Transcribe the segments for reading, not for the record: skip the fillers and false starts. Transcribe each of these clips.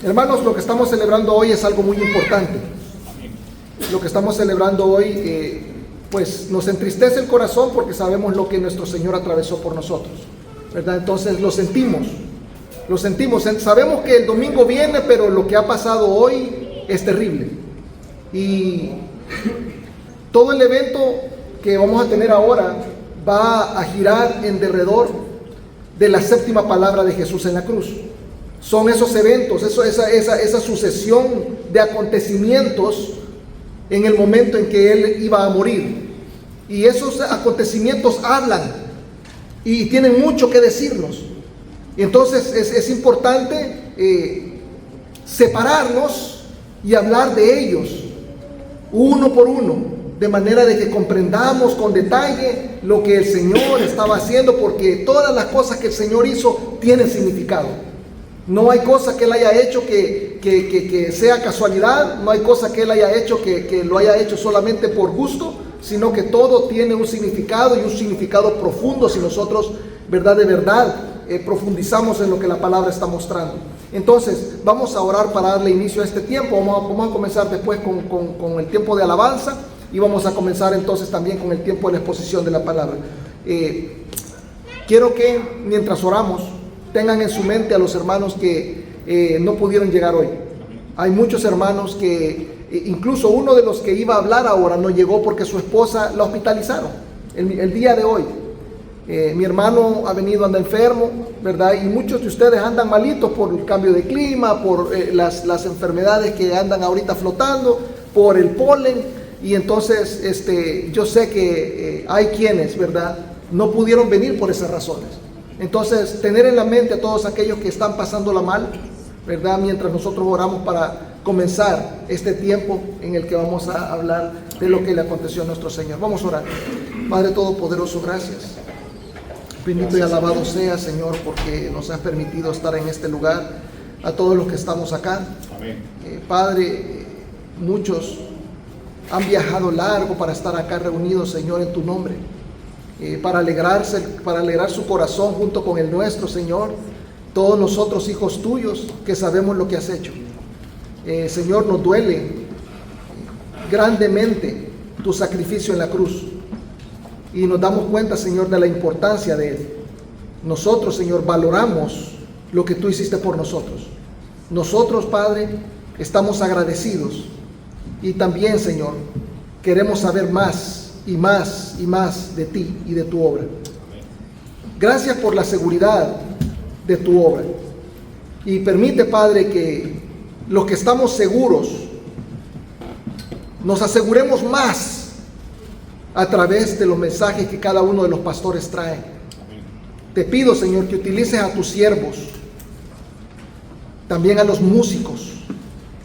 Hermanos, lo que estamos celebrando hoy es algo muy importante. Lo que estamos celebrando hoy, pues nos entristece el corazón porque sabemos lo que nuestro Señor atravesó por nosotros, ¿verdad? Entonces lo sentimos. Sabemos que el domingo viene, pero lo que ha pasado hoy es terrible. Y todo el evento que vamos a tener ahora va a girar en derredor de la séptima palabra de Jesús en la cruz. Son esos eventos, esa sucesión de acontecimientos en el momento en que Él iba a morir. Y esos acontecimientos hablan y tienen mucho que decirnos. Y entonces es importante separarnos y hablar de ellos uno por uno, de manera de que comprendamos con detalle lo que el Señor estaba haciendo, porque todas las cosas que el Señor hizo tienen significado. No hay cosa que Él haya hecho que sea casualidad, no hay cosa que Él haya hecho que lo haya hecho solamente por gusto, sino que todo tiene un significado, y un significado profundo si nosotros, de verdad, profundizamos en lo que la palabra está mostrando. Entonces, vamos a orar para darle inicio a este tiempo. Vamos a comenzar después con el tiempo de alabanza, y vamos a comenzar entonces también con el tiempo de la exposición de la palabra. Quiero que mientras oramos tengan en su mente a los hermanos que no pudieron llegar hoy. Hay muchos hermanos que, incluso uno de los que iba a hablar ahora no llegó porque su esposa la hospitalizaron el día de hoy. Mi hermano ha venido, anda enfermo, ¿verdad? Y muchos de ustedes andan malitos por el cambio de clima, por las enfermedades que andan ahorita flotando, por el polen. Y entonces yo sé que hay quienes, ¿verdad?, no pudieron venir por esas razones. Entonces, tener en la mente a todos aquellos que están pasándola mal, ¿verdad?, mientras nosotros oramos para comenzar este tiempo en el que vamos a hablar de lo que le aconteció a nuestro Señor. Vamos a orar. Padre Todopoderoso, gracias. Bendito y alabado sea, Señor, porque nos has permitido estar en este lugar, a todos los que estamos acá. Amén. Padre, muchos han viajado largo para estar acá reunidos, Señor, en tu nombre, para alegrar su corazón junto con el nuestro, Señor. Todos nosotros, hijos tuyos, que sabemos lo que has hecho. Señor, nos duele grandemente tu sacrificio en la cruz. Y nos damos cuenta, Señor, de la importancia de Él. Nosotros, Señor, valoramos lo que tú hiciste por nosotros. Nosotros, Padre, estamos agradecidos. Y también, Señor, queremos saber más y más y más de ti y de tu obra. Gracias por la seguridad de tu obra. Y permite, Padre, que los que estamos seguros nos aseguremos más a través de los mensajes que cada uno de los pastores trae. Te pido, Señor, que utilices a tus siervos, también a los músicos,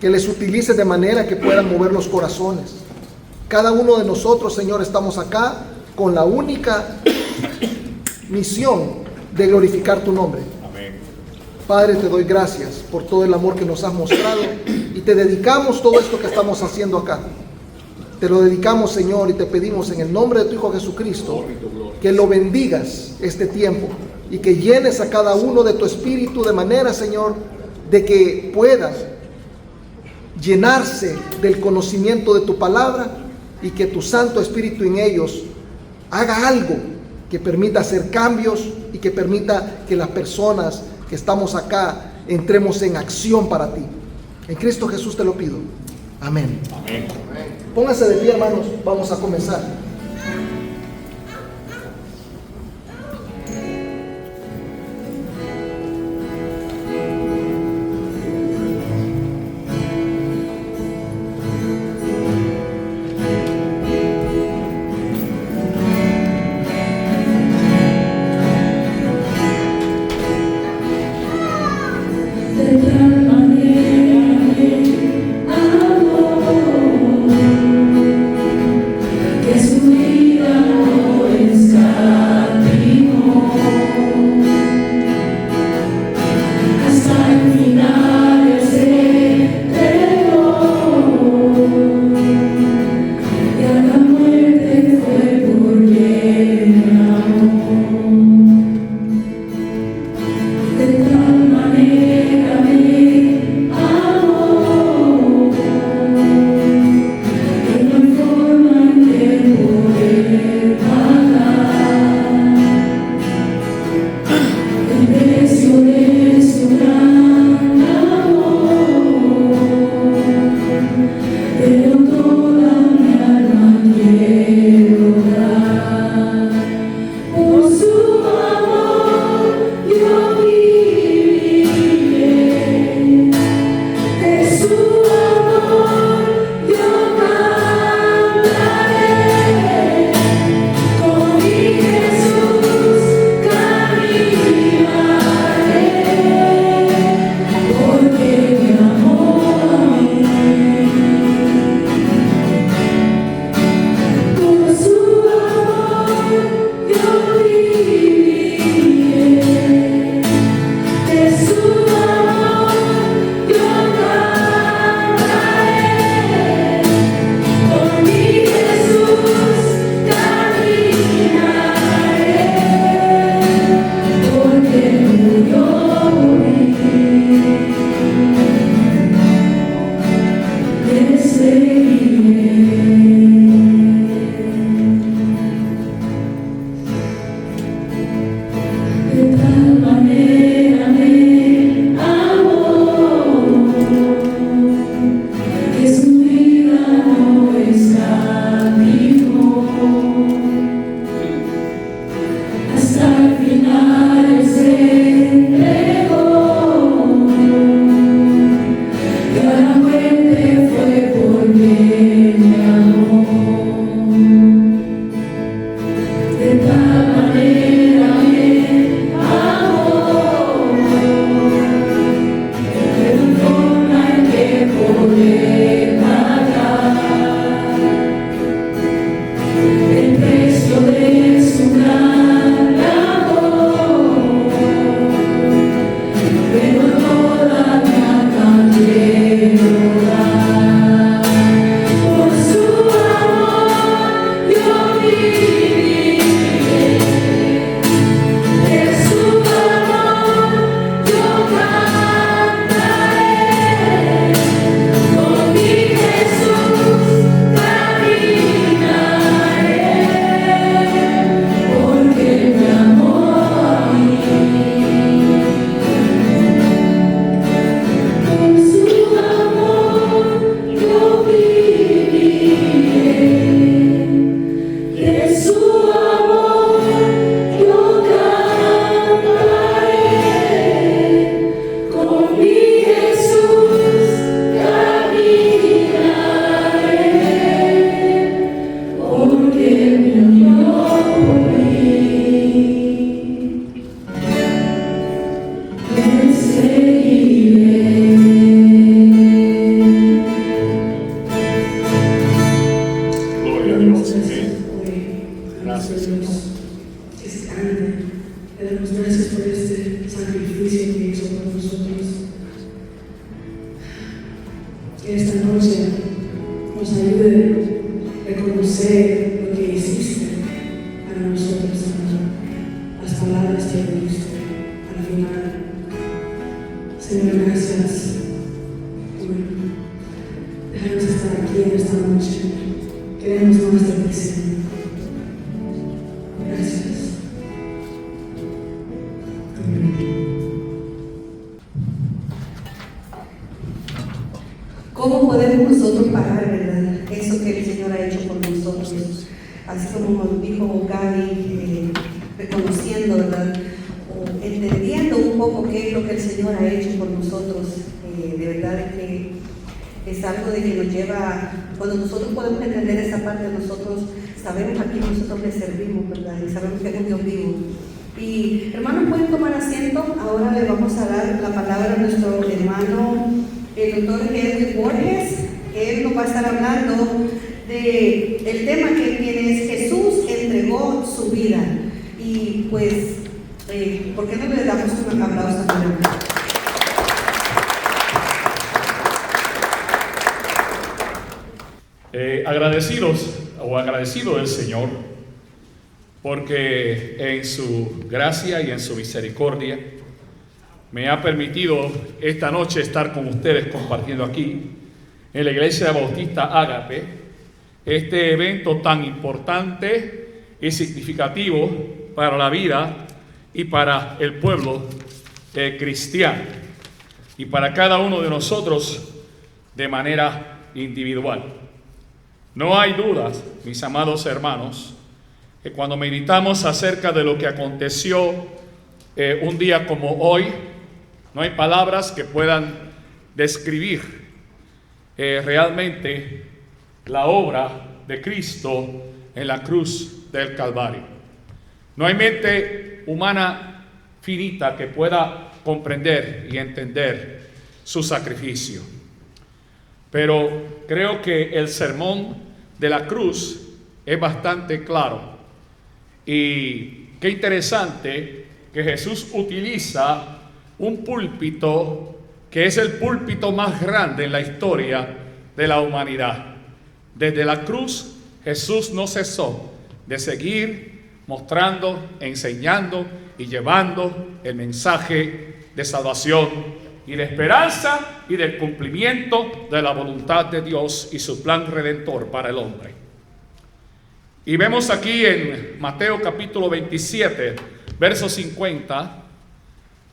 que les utilices de manera que puedan mover los corazones. Cada uno de nosotros, Señor, estamos acá con la única misión de glorificar tu nombre. Amén. Padre, te doy gracias por todo el amor que nos has mostrado, y te dedicamos todo esto que estamos haciendo acá. Te lo dedicamos, Señor, y te pedimos en el nombre de tu Hijo Jesucristo que lo bendigas este tiempo y que llenes a cada uno de tu espíritu de manera, Señor, de que puedas llenarse del conocimiento de tu palabra, y que tu Santo Espíritu en ellos haga algo que permita hacer cambios y que permita que las personas que estamos acá entremos en acción para ti. En Cristo Jesús te lo pido. Amén. Amén. Pónganse de pie, hermanos. Vamos a comenzar. Jesús. ¿Cómo podemos nosotros pagar, verdad? Eso que el Señor ha hecho por nosotros. Así como dijo Gaby, reconociendo, ¿verdad? O entendiendo un poco qué es lo que el Señor ha hecho por nosotros. De verdad es que es algo de que nos lleva, cuando nosotros podemos entender esa parte, nosotros sabemos a quién nosotros le servimos, ¿verdad? Y sabemos que es un Dios vivo. Y hermanos, pueden tomar asiento. Ahora le vamos a dar la palabra a nuestro hermano, el doctor Edwin Borges. Él nos va a estar hablando del tema que tiene es Jesús entregó su vida. Y pues, ¿por qué no le damos un aplauso a él? Agradecido del Señor, porque en su gracia y en su misericordia me ha permitido esta noche estar con ustedes compartiendo aquí en la Iglesia Bautista Ágape este evento tan importante y significativo para la vida y para el pueblo cristiano y para cada uno de nosotros de manera individual. No hay dudas, mis amados hermanos, que cuando meditamos acerca de lo que aconteció un día como hoy, no hay palabras que puedan describir realmente la obra de Cristo en la cruz del Calvario. No hay mente humana finita que pueda comprender y entender su sacrificio. Pero creo que el sermón de la cruz es bastante claro. Y qué interesante que Jesús utiliza un púlpito que es el púlpito más grande en la historia de la humanidad. Desde la cruz, Jesús no cesó de seguir mostrando, enseñando y llevando el mensaje de salvación y de esperanza y del cumplimiento de la voluntad de Dios y su plan redentor para el hombre. Y vemos aquí en Mateo capítulo 27, verso 50,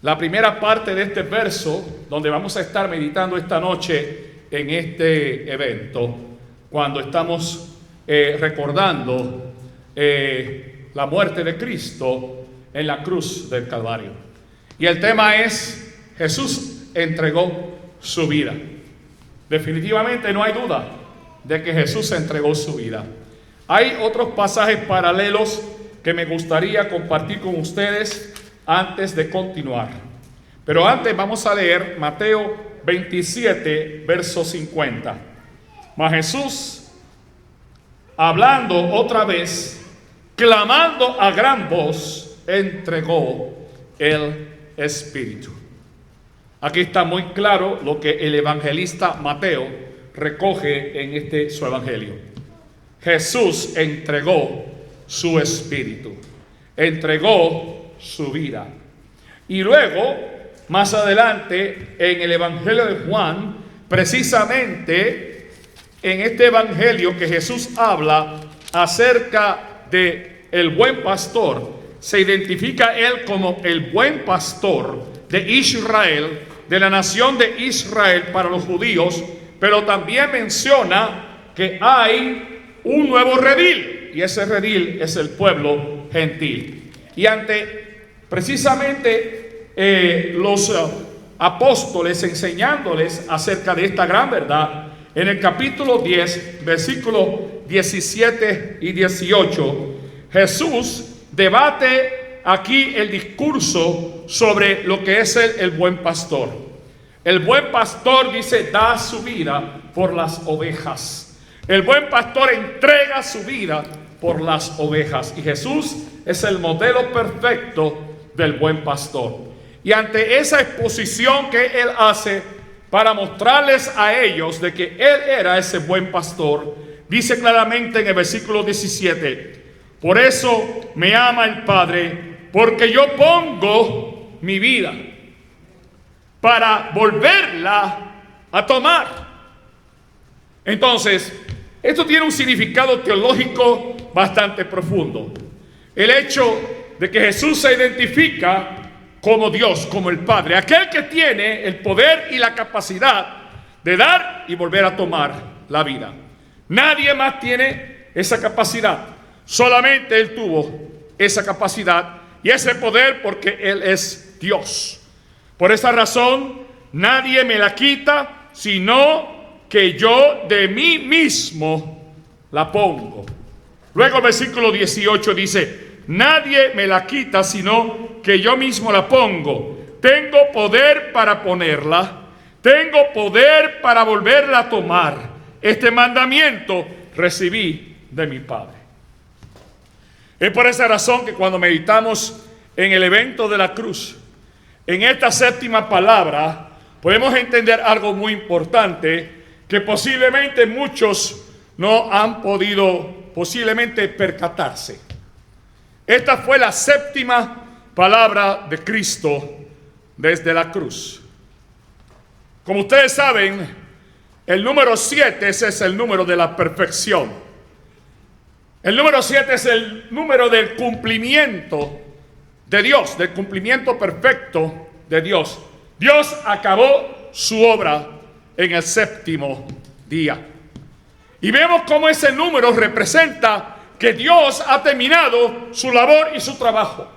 la primera parte de este verso donde vamos a estar meditando esta noche en este evento, cuando estamos recordando la muerte de Cristo en la cruz del Calvario. Y el tema es: Jesús entregó su vida. Definitivamente no hay duda de que Jesús entregó su vida. Hay otros pasajes paralelos que me gustaría compartir con ustedes antes de continuar. Pero antes vamos a leer Mateo 27, verso 50. Mas Jesús, hablando otra vez, clamando a gran voz, entregó el Espíritu. Aquí está muy claro lo que el evangelista Mateo recoge en su evangelio. Jesús entregó su espíritu, entregó su vida. Y luego, más adelante, en el evangelio de Juan, precisamente en este evangelio que Jesús habla acerca de el buen pastor, se identifica él como el buen pastor de Israel, de la nación de Israel para los judíos, pero también menciona que hay un nuevo redil, y ese redil es el pueblo gentil. Y ante precisamente los apóstoles enseñándoles acerca de esta gran verdad, en el capítulo 10, versículos 17 y 18, Jesús debate aquí el discurso sobre lo que es el buen pastor. El buen pastor, dice, da su vida por las ovejas. El buen pastor entrega su vida por las ovejas. Y Jesús es el modelo perfecto del buen pastor. Y ante esa exposición que él hace para mostrarles a ellos de que él era ese buen pastor, dice claramente en el versículo 17: por eso me ama el Padre, porque yo pongo mi vida para volverla a tomar. Entonces, esto tiene un significado teológico bastante profundo. El hecho de que Jesús se identifica como Dios, como el Padre, aquel que tiene el poder y la capacidad de dar y volver a tomar la vida. Nadie más tiene esa capacidad. Solamente Él tuvo esa capacidad y ese poder porque Él es Dios. Por esa razón, nadie me la quita, sino que yo de mí mismo la pongo. Luego el versículo 18 dice: nadie me la quita, sino que yo mismo la pongo. Tengo poder para ponerla, tengo poder para volverla a tomar. Este mandamiento recibí de mi Padre. Es por esa razón que cuando meditamos en el evento de la cruz, en esta séptima palabra, podemos entender algo muy importante que posiblemente muchos no han podido posiblemente percatarse. Esta fue la séptima palabra de Cristo desde la cruz. Como ustedes saben, el número 7 ese es el número de la perfección. El número 7 es el número del cumplimiento de Dios, del cumplimiento perfecto de Dios. Dios acabó su obra en el séptimo día. Y vemos cómo ese número representa que Dios ha terminado su labor y su trabajo.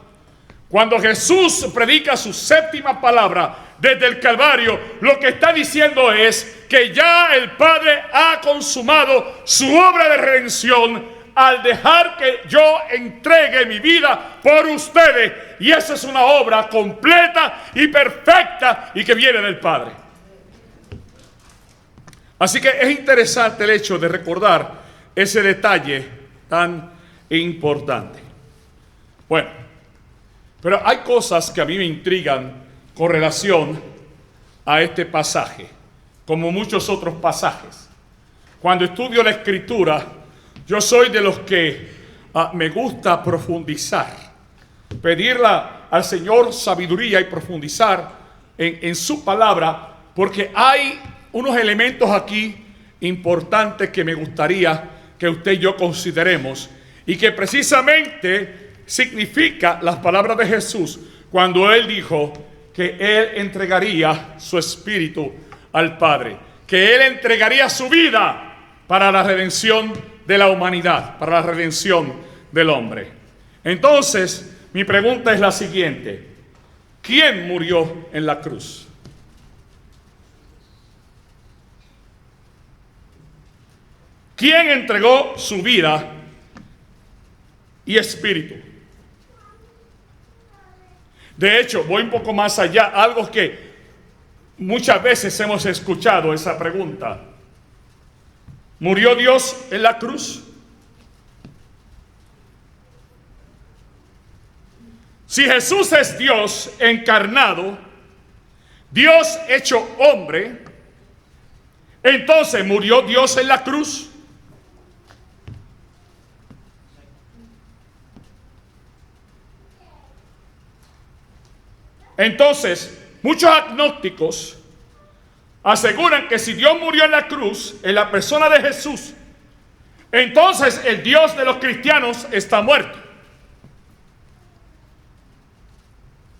Cuando Jesús predica su séptima palabra desde el Calvario, lo que está diciendo es que ya el Padre ha consumado su obra de redención al dejar que yo entregue mi vida por ustedes. Y esa es una obra completa y perfecta y que viene del Padre. Así que es interesante el hecho de recordar ese detalle tan importante. Bueno, pero hay cosas que a mí me intrigan con relación a este pasaje, como muchos otros pasajes. Cuando estudio la Escritura, yo soy de los que me gusta profundizar, pedirle al Señor sabiduría y profundizar en su palabra, porque hay unos elementos aquí importantes que me gustaría que usted y yo consideremos, y que precisamente significa las palabras de Jesús cuando Él dijo que Él entregaría su espíritu al Padre, que Él entregaría su vida para la redención de la humanidad, para la redención del hombre. Entonces, mi pregunta es la siguiente: ¿quién murió en la cruz? quien entregó su vida y espíritu. De hecho, voy un poco más allá, algo que muchas veces hemos escuchado esa pregunta. ¿Murió Dios en la cruz? Si Jesús es Dios encarnado, Dios hecho hombre, entonces ¿murió Dios en la cruz? Entonces, muchos agnósticos aseguran que si Dios murió en la cruz, en la persona de Jesús, entonces el Dios de los cristianos está muerto.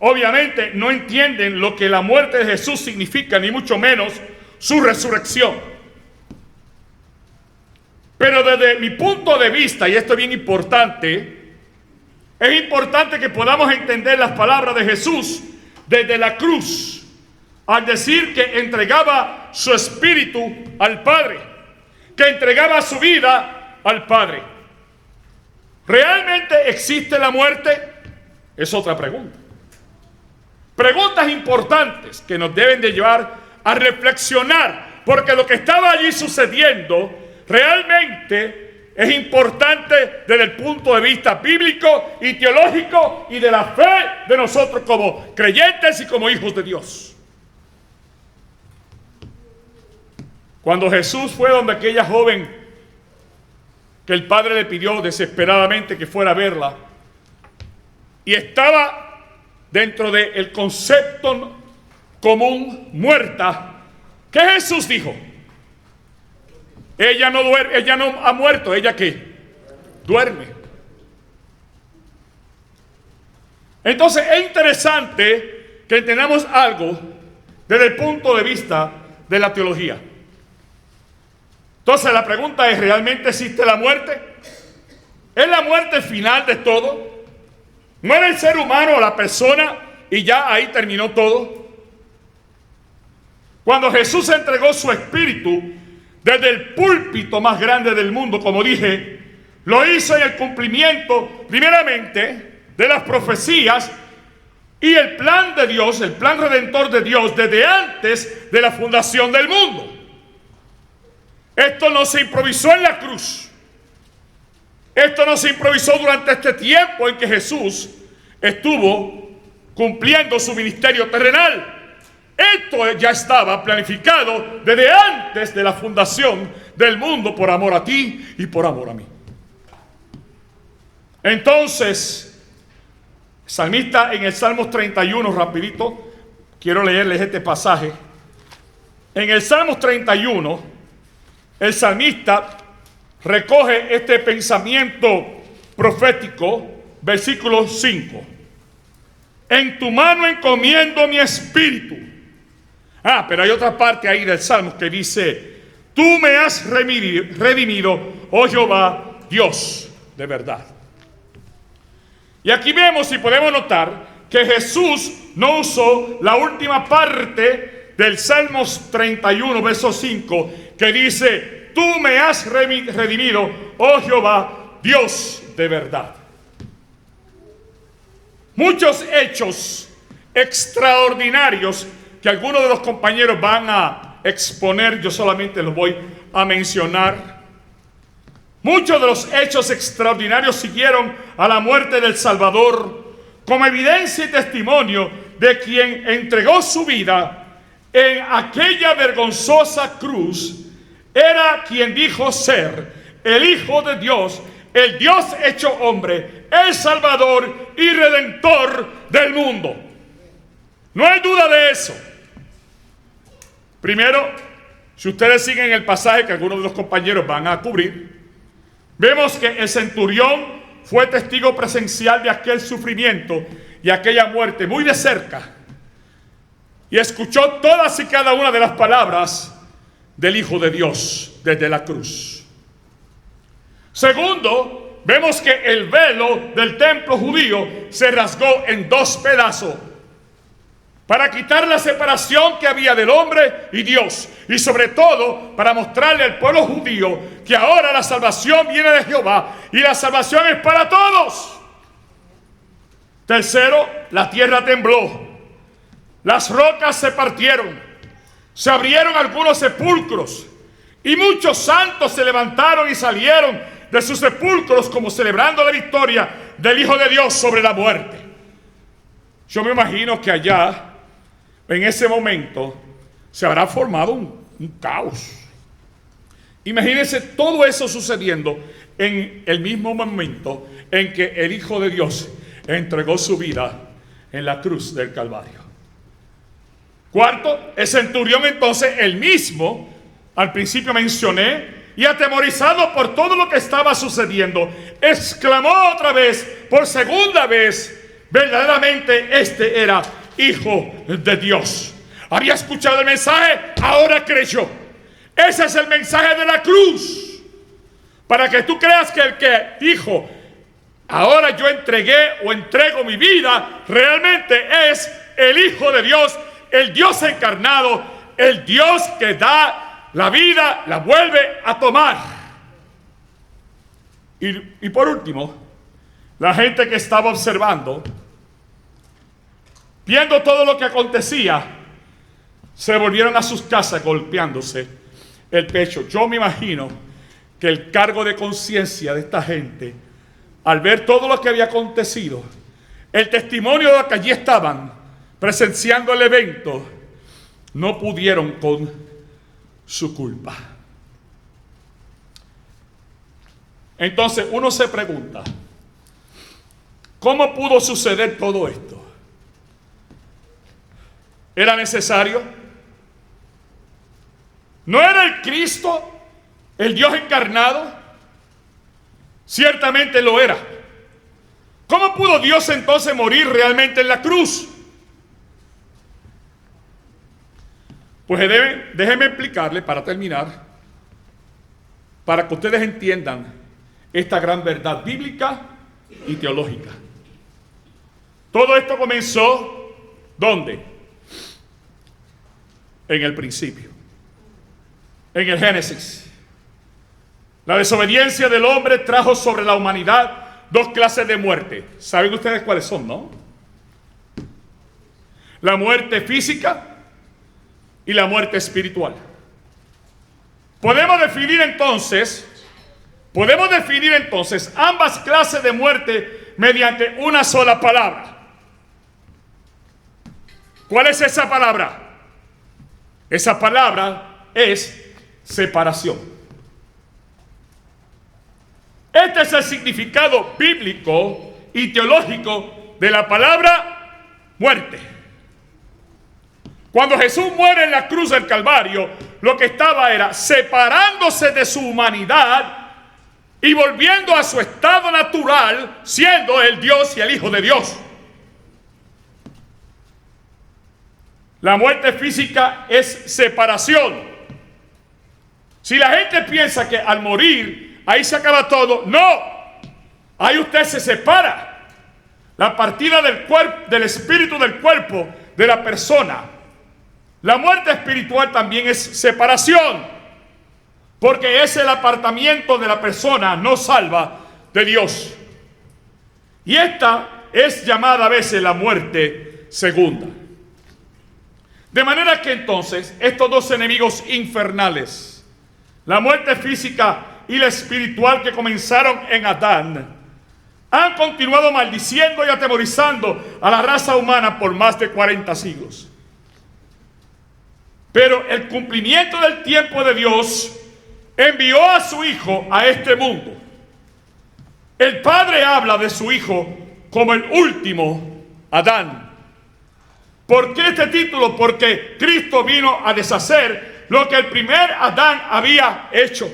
Obviamente no entienden lo que la muerte de Jesús significa, ni mucho menos su resurrección. Pero desde mi punto de vista, y esto es bien importante, es importante que podamos entender las palabras de Jesús desde la cruz, al decir que entregaba su espíritu al Padre, que entregaba su vida al Padre. ¿Realmente existe la muerte? Es otra pregunta. Preguntas importantes que nos deben de llevar a reflexionar, porque lo que estaba allí sucediendo realmente es importante desde el punto de vista bíblico y teológico y de la fe de nosotros como creyentes y como hijos de Dios. Cuando Jesús fue donde aquella joven que el padre le pidió desesperadamente que fuera a verla, y estaba dentro del concepto común muerta, ¿qué Jesús dijo? Ella no duerme, ella no ha muerto, ¿ella qué? Duerme. Entonces es interesante que entendamos algo desde el punto de vista de la teología. Entonces la pregunta es, ¿realmente existe la muerte? ¿Es la muerte el final de todo? ¿Muere el ser humano o la persona y ya ahí terminó todo? Cuando Jesús entregó su espíritu desde el púlpito más grande del mundo, como dije, lo hizo en el cumplimiento primeramente de las profecías y el plan de Dios, el plan redentor de Dios desde antes de la fundación del mundo. Esto no se improvisó en la cruz. Esto no se improvisó durante este tiempo en que Jesús estuvo cumpliendo su ministerio terrenal. Esto ya estaba planificado desde antes de la fundación del mundo por amor a ti y por amor a mí. Entonces, el salmista en el Salmo 31, rapidito, quiero leerles este pasaje. En el Salmo 31, el salmista recoge este pensamiento profético, versículo 5. En tu mano encomiendo mi espíritu. Pero hay otra parte ahí del Salmo que dice, tú me has redimido, oh Jehová, Dios de verdad. Y aquí vemos y podemos notar que Jesús no usó la última parte del Salmos 31, verso 5, que dice, tú me has redimido, oh Jehová, Dios de verdad. Muchos hechos extraordinarios que algunos de los compañeros van a exponer, yo solamente los voy a mencionar. Muchos de los hechos extraordinarios siguieron a la muerte del Salvador como evidencia y testimonio de quien entregó su vida en aquella vergonzosa cruz. Era quien dijo ser el Hijo de Dios, el Dios hecho hombre, el Salvador y Redentor del mundo. No hay duda de eso. Primero, si ustedes siguen el pasaje que algunos de los compañeros van a cubrir, vemos que el centurión fue testigo presencial de aquel sufrimiento y aquella muerte muy de cerca, y escuchó todas y cada una de las palabras del Hijo de Dios desde la cruz. Segundo, vemos que el velo del templo judío se rasgó en dos pedazos para quitar la separación que había del hombre y Dios, y sobre todo para mostrarle al pueblo judío que ahora la salvación viene de Jehová y la salvación es para todos. Tercero, la tierra tembló, las rocas se partieron, se abrieron algunos sepulcros y muchos santos se levantaron y salieron de sus sepulcros como celebrando la victoria del Hijo de Dios sobre la muerte. Yo me imagino que allá, en ese momento, se habrá formado un caos. Imagínense todo eso sucediendo en el mismo momento en que el Hijo de Dios entregó su vida en la cruz del Calvario. Cuarto, el centurión entonces, el mismo, al principio mencioné, y atemorizado por todo lo que estaba sucediendo, exclamó otra vez, por segunda vez, verdaderamente este era Hijo de Dios. Había escuchado el mensaje, ahora creyó. Ese es el mensaje de la cruz. Para que tú creas que el que dijo, ahora yo entregué o entrego mi vida, realmente es el Hijo de Dios, el Dios encarnado, el Dios que da la vida, la vuelve a tomar. Y por último, la gente que estaba observando, viendo todo lo que acontecía, se volvieron a sus casas golpeándose el pecho. Yo me imagino que el cargo de conciencia de esta gente, al ver todo lo que había acontecido, el testimonio de los que allí estaban presenciando el evento, no pudieron con su culpa. Entonces uno se pregunta, ¿cómo pudo suceder todo esto? ¿Era necesario? ¿No era el Cristo, el Dios encarnado? Ciertamente lo era. ¿Cómo pudo Dios entonces morir realmente en la cruz? Pues déjenme explicarle para terminar, para que ustedes entiendan esta gran verdad bíblica y teológica. Todo esto comenzó, ¿dónde? En el principio, en el Génesis. La desobediencia del hombre trajo sobre la humanidad dos clases de muerte. ¿Saben ustedes cuáles son, no? La muerte física y la muerte espiritual. Podemos definir entonces ambas clases de muerte mediante una sola palabra. ¿Cuál es esa palabra? Esa palabra es separación. Este es el significado bíblico y teológico de la palabra muerte. Cuando Jesús muere en la cruz del Calvario, lo que estaba era separándose de su humanidad y volviendo a su estado natural, siendo el Dios y el Hijo de Dios. La muerte física es separación. Si la gente piensa que al morir ahí se acaba todo, no. Ahí usted se separa. La partida del cuerpo, del espíritu del cuerpo de la persona. La muerte espiritual también es separación, porque es el apartamiento de la persona no salva de Dios. Y esta es llamada a veces la muerte segunda. De manera que entonces estos dos enemigos infernales, la muerte física y la espiritual que comenzaron en Adán, han continuado maldiciendo y atemorizando a la raza humana por más de 40 siglos. Pero el cumplimiento del tiempo de Dios envió a su Hijo a este mundo. El Padre habla de su Hijo como el último Adán. ¿Por qué este título? Porque Cristo vino a deshacer lo que el primer Adán había hecho.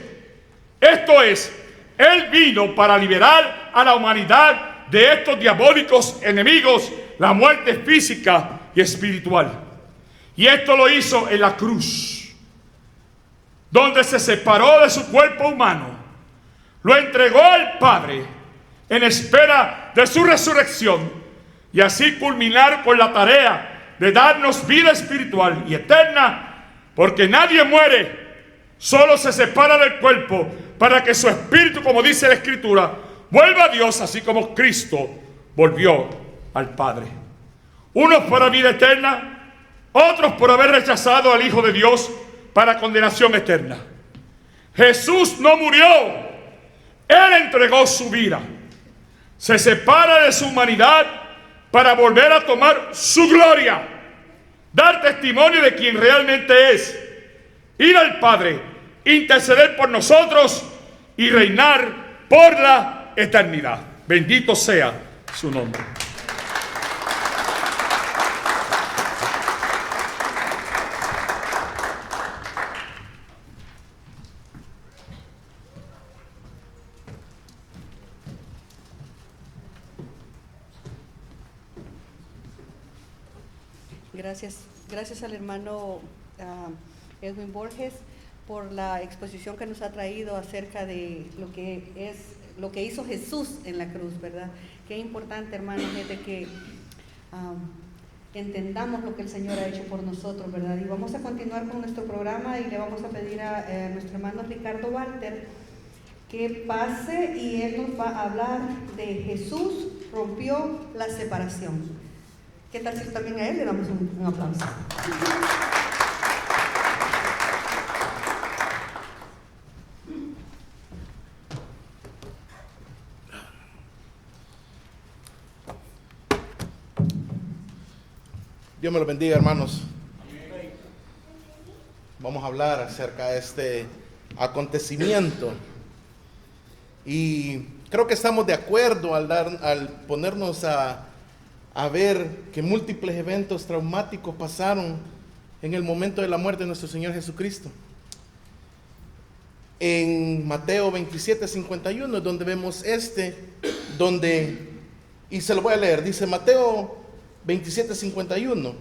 Esto es, Él vino para liberar a la humanidad de estos diabólicos enemigos, la muerte física y espiritual. Y esto lo hizo en la cruz, donde se separó de su cuerpo humano, lo entregó al Padre en espera de su resurrección y así culminar con la tarea de darnos vida espiritual y eterna, porque nadie muere, solo se separa del cuerpo para que su espíritu, como dice la Escritura, vuelva a Dios, así como Cristo volvió al Padre. Unos para vida eterna, otros por haber rechazado al Hijo de Dios para condenación eterna. Jesús no murió, Él entregó su vida. Se separa de su humanidad para volver a tomar su gloria, dar testimonio de quien realmente es, ir al Padre, interceder por nosotros y reinar por la eternidad. Bendito sea su nombre. Gracias al hermano Edwin Borges por la exposición que nos ha traído acerca de lo que hizo Jesús en la cruz, ¿verdad? Qué importante, hermanos, es de que entendamos lo que el Señor ha hecho por nosotros, ¿verdad? Y vamos a continuar con nuestro programa y le vamos a pedir a nuestro hermano Ricardo Walter que pase y él nos va a hablar de Jesús rompió la separación. ¿Qué tal si también a él le damos un aplauso? Dios me lo bendiga, hermanos. Vamos a hablar acerca de este acontecimiento. Y creo que estamos de acuerdo al ponernos a ver que múltiples eventos traumáticos pasaron en el momento de la muerte de nuestro Señor Jesucristo. En Mateo 27:51 es donde vemos y se lo voy a leer, dice Mateo 27:51,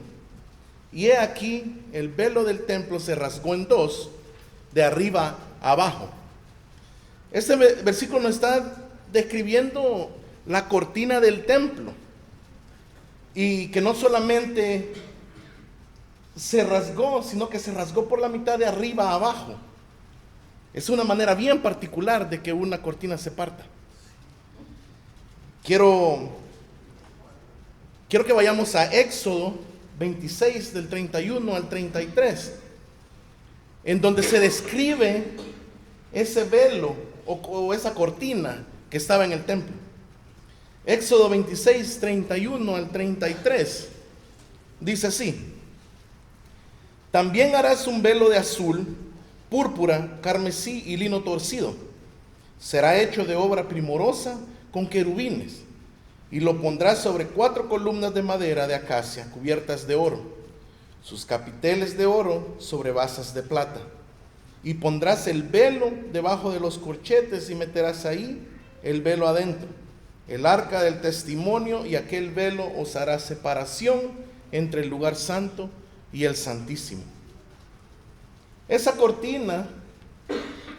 y he aquí el velo del templo se rasgó en dos, de arriba a abajo. Este versículo nos está describiendo la cortina del templo, y que no solamente se rasgó, sino que se rasgó por la mitad de arriba a abajo. Es una manera bien particular de que una cortina se parta. Quiero que vayamos a Éxodo 26 del 31 al 33, en donde se describe ese velo o esa cortina que estaba en el templo. Éxodo 26, 31 al 33, dice así: también harás un velo de azul, púrpura, carmesí y lino torcido. Será hecho de obra primorosa con querubines, y lo pondrás sobre 4 columnas de madera de acacia cubiertas de oro, sus capiteles de oro sobre basas de plata. Y pondrás el velo debajo de los corchetes y meterás ahí el velo adentro, el arca del testimonio, y aquel velo os hará separación entre el lugar santo y el santísimo. Esa cortina,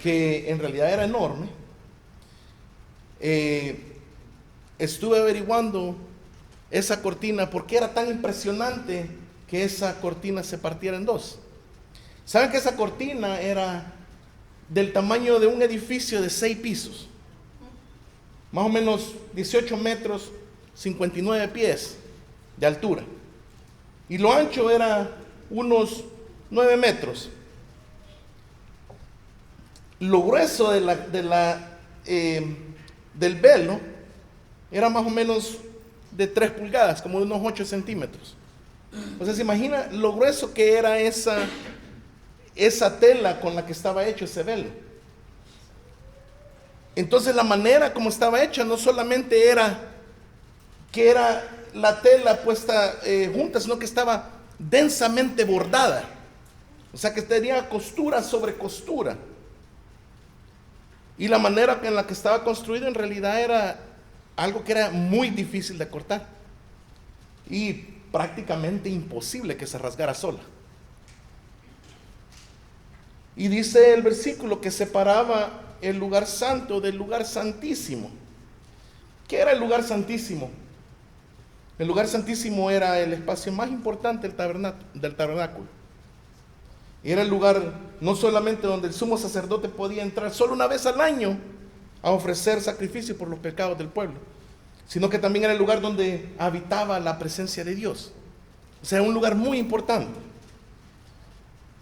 que en realidad era enorme, estuve averiguando esa cortina porque era tan impresionante que esa cortina se partiera en dos. ¿Saben que esa cortina era del tamaño de un edificio de 6 pisos? Más o menos 18 metros, 59 pies de altura. Y lo ancho era unos 9 metros. Lo grueso del velo era más o menos de 3 pulgadas, como de unos 8 centímetros. O sea, se imagina lo grueso que era esa tela con la que estaba hecho ese velo. Entonces la manera como estaba hecha no solamente era que era la tela puesta junta, sino que estaba densamente bordada. O sea que tenía costura sobre costura. Y la manera en la que estaba construido en realidad era algo que era muy difícil de cortar y prácticamente imposible que se rasgara sola. Y dice el versículo que separaba el lugar santo del lugar santísimo. ¿Qué era el lugar santísimo? El lugar santísimo era el espacio más importante del tabernáculo. Era el lugar no solamente donde el sumo sacerdote podía entrar solo una vez al año a ofrecer sacrificio por los pecados del pueblo, sino que también era el lugar donde habitaba la presencia de Dios. O sea, un lugar muy importante.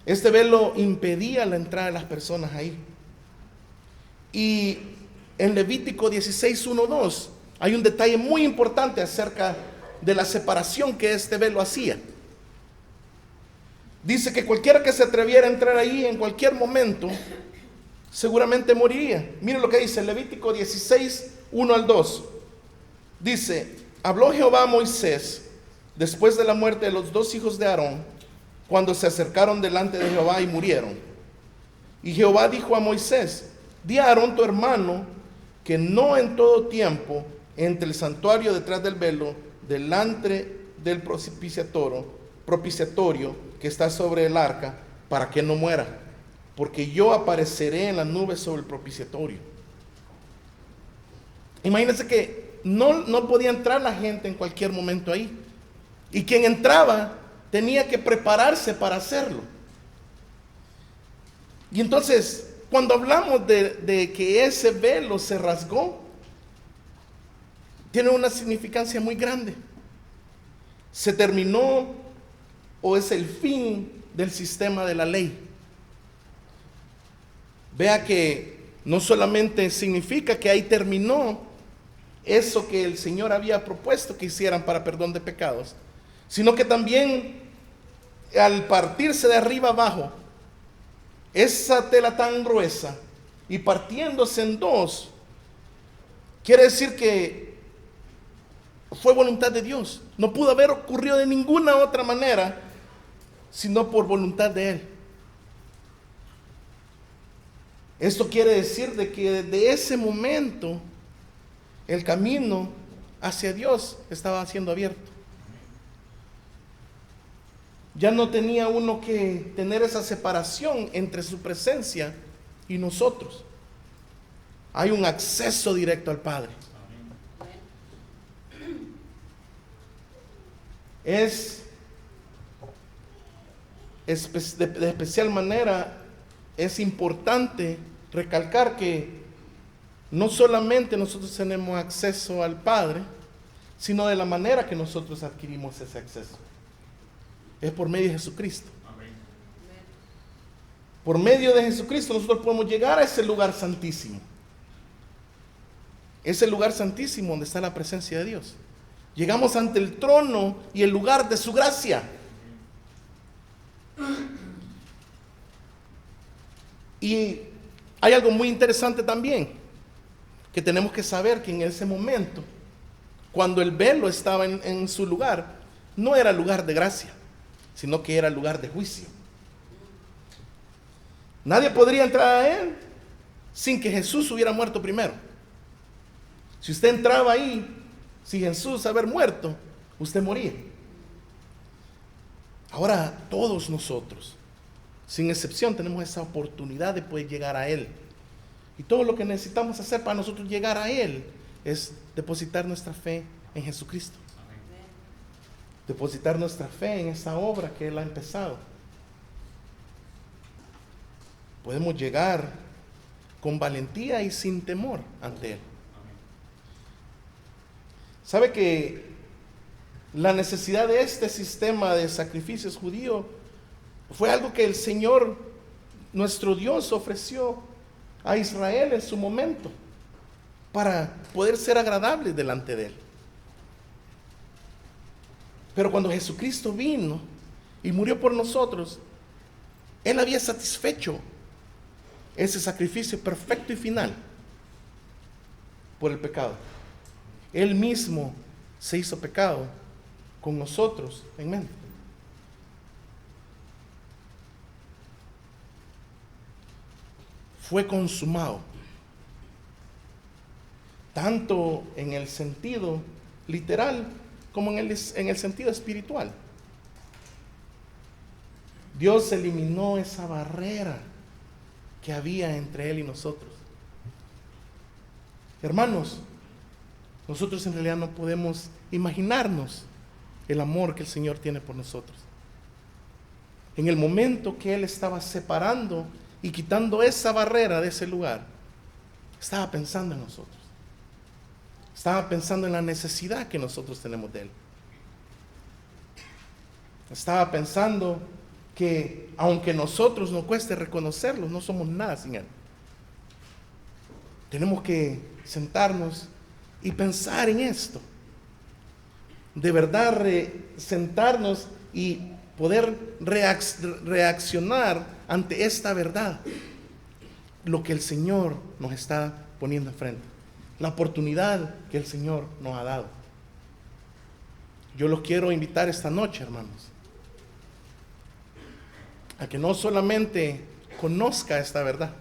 Este velo impedía la entrada de las personas ahí. Y en Levítico 16:1-2 hay un detalle muy importante acerca de la separación que este velo hacía. Dice que cualquiera que se atreviera a entrar ahí en cualquier momento, seguramente moriría. Miren lo que dice Levítico 16:1-2. Dice: habló Jehová a Moisés después de la muerte de los 2 hijos de Aarón, cuando se acercaron delante de Jehová y murieron. Y Jehová dijo a Moisés: di a Aarón tu hermano que no en todo tiempo entre el santuario detrás del velo, delante del propiciatorio que está sobre el arca, para que no muera, porque yo apareceré en la nube sobre el propiciatorio. Imagínense que no podía entrar la gente en cualquier momento ahí, y quien entraba tenía que prepararse para hacerlo. Y entonces, cuando hablamos de que ese velo se rasgó, tiene una significancia muy grande. Se terminó, o es el fin del sistema de la ley. Vea que no solamente significa que ahí terminó eso que el Señor había propuesto que hicieran para perdón de pecados, sino que también al partirse de arriba abajo esa tela tan gruesa y partiéndose en dos, quiere decir que fue voluntad de Dios. No pudo haber ocurrido de ninguna otra manera sino por voluntad de Él. Esto quiere decir de que desde ese momento el camino hacia Dios estaba siendo abierto. Ya no tenía uno que tener esa separación entre su presencia y nosotros. Hay un acceso directo al Padre. De especial manera es importante recalcar que no solamente nosotros tenemos acceso al Padre, sino de la manera que nosotros adquirimos ese acceso. Es por medio de Jesucristo. Por medio de Jesucristo nosotros podemos llegar a ese lugar santísimo. Ese lugar santísimo donde está la presencia de Dios. Llegamos ante el trono y el lugar de su gracia. Y hay algo muy interesante también, que tenemos que saber que en ese momento, cuando el velo estaba en su lugar, no era lugar de gracia, sino que era lugar de juicio. Nadie podría entrar a él sin que Jesús hubiera muerto primero. Si usted entraba ahí sin Jesús haber muerto, usted moría. Ahora todos nosotros, sin excepción, tenemos esa oportunidad de poder llegar a Él. Y todo lo que necesitamos hacer para nosotros llegar a Él es depositar nuestra fe en Jesucristo. Depositar nuestra fe en esa obra que Él ha empezado. Podemos llegar con valentía y sin temor ante Él. ¿Sabe que la necesidad de este sistema de sacrificios judío fue algo que el Señor, nuestro Dios, ofreció a Israel en su momento para poder ser agradable delante de Él? Pero cuando Jesucristo vino y murió por nosotros, Él había satisfecho ese sacrificio perfecto y final por el pecado. Él mismo se hizo pecado con nosotros en mente. Fue consumado, tanto en el sentido literal como en el sentido espiritual. Dios eliminó esa barrera que había entre Él y nosotros. Hermanos, nosotros en realidad no podemos imaginarnos el amor que el Señor tiene por nosotros. En el momento que Él estaba separando y quitando esa barrera de ese lugar, estaba pensando en nosotros. Estaba pensando en la necesidad que nosotros tenemos de Él. Estaba pensando que aunque nosotros nos cueste reconocerlo, no somos nada sin Él. Tenemos que sentarnos y pensar en esto. De verdad, sentarnos y poder reaccionar ante esta verdad. Lo que el Señor nos está poniendo enfrente. La oportunidad que el Señor nos ha dado. Yo los quiero invitar esta noche, hermanos, a que no solamente conozca esta verdad,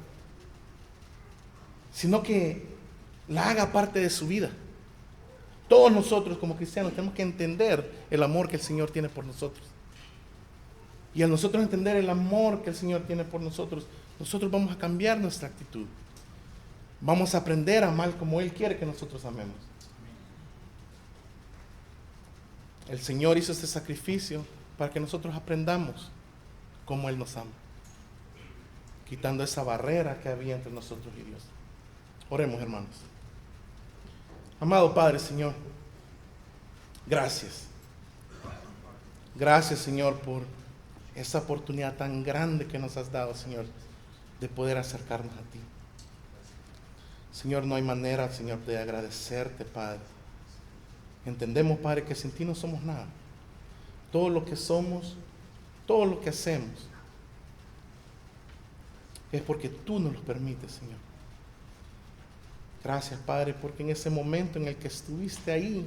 sino que la haga parte de su vida. Todos nosotros como cristianos tenemos que entender el amor que el Señor tiene por nosotros. Y al nosotros entender el amor que el Señor tiene por nosotros, nosotros vamos a cambiar nuestra actitud. Vamos a aprender a amar como Él quiere que nosotros amemos. El Señor hizo este sacrificio para que nosotros aprendamos cómo Él nos ama, quitando esa barrera que había entre nosotros y Dios. Oremos, hermanos. Amado Padre, Señor, gracias. Gracias, Señor, por esa oportunidad tan grande que nos has dado, Señor, de poder acercarnos a ti. Señor, no hay manera, Señor, de agradecerte, Padre. Entendemos, Padre, que sin ti no somos nada. Todo lo que somos, todo lo que hacemos, es porque tú nos lo permites, Señor. Gracias, Padre, porque en ese momento en el que estuviste ahí,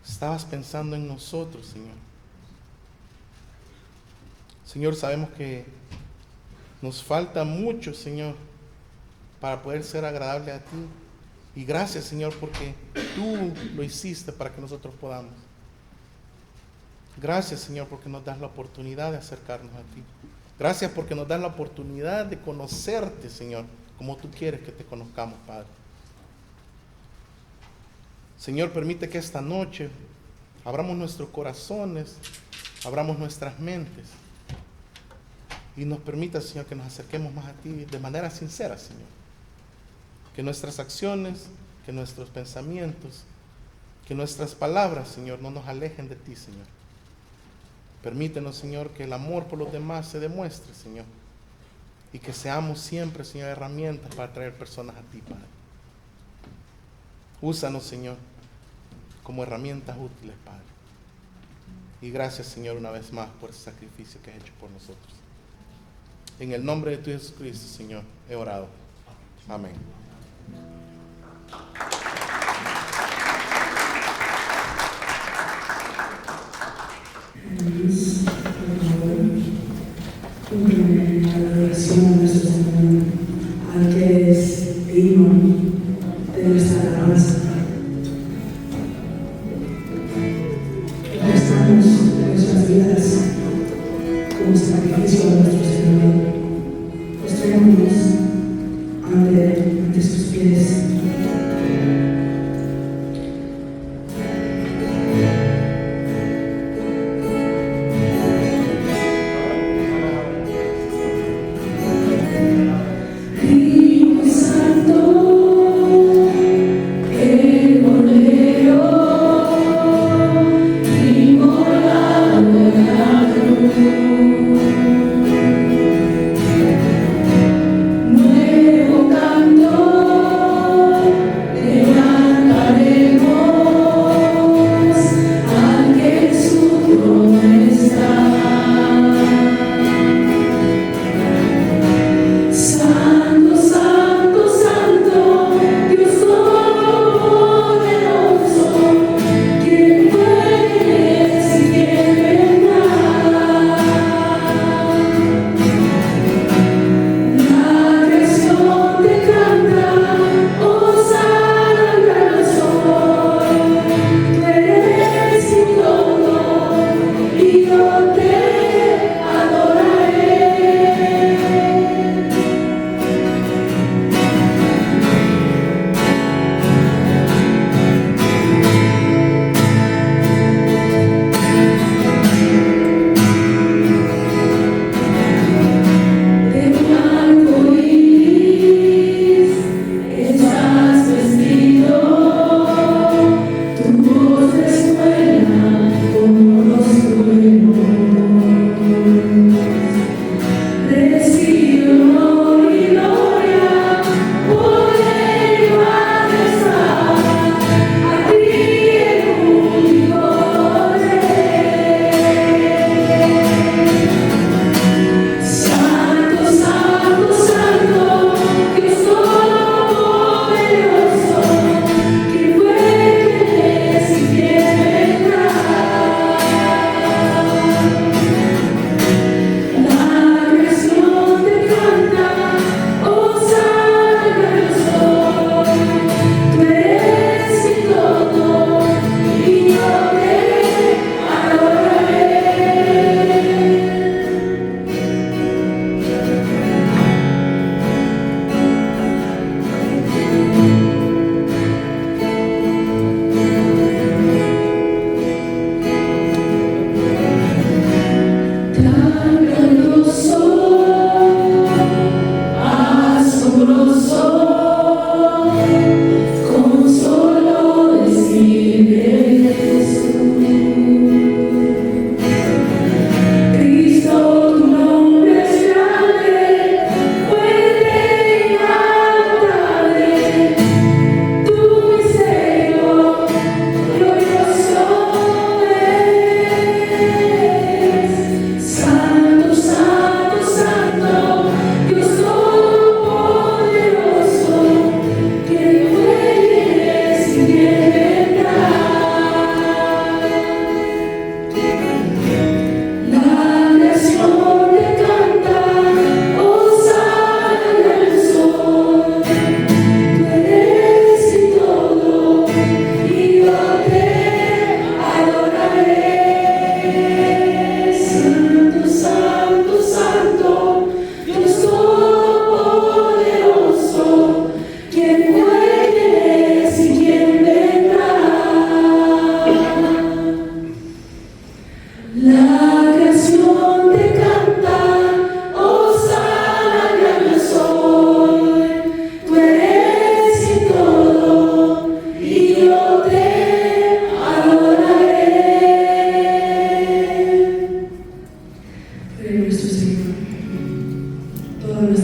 estabas pensando en nosotros, Señor. Señor, sabemos que nos falta mucho, Señor, para poder ser agradable a ti. Y gracias, Señor, porque tú lo hiciste para que nosotros podamos. Gracias, Señor, porque nos das la oportunidad de acercarnos a ti. Gracias porque nos das la oportunidad de conocerte, Señor, como tú quieres que te conozcamos, Padre. Señor, permite que esta noche abramos nuestros corazones, abramos nuestras mentes y nos permita, Señor, que nos acerquemos más a ti de manera sincera, Señor. Que nuestras acciones, que nuestros pensamientos, que nuestras palabras, Señor, no nos alejen de ti, Señor. Permítenos, Señor, que el amor por los demás se demuestre, Señor. Y que seamos siempre, Señor, herramientas para traer personas a ti, Padre. Úsanos, Señor, como herramientas útiles, Padre. Y gracias, Señor, una vez más por ese sacrificio que has hecho por nosotros. En el nombre de tu Jesucristo, Señor, he orado. Amén. La adoración a nuestro Señor, al que es digno de nuestra alabanza. Prestamos nuestras vidas como sacrificio a nuestro Señor. Postrémonos ante sus pies.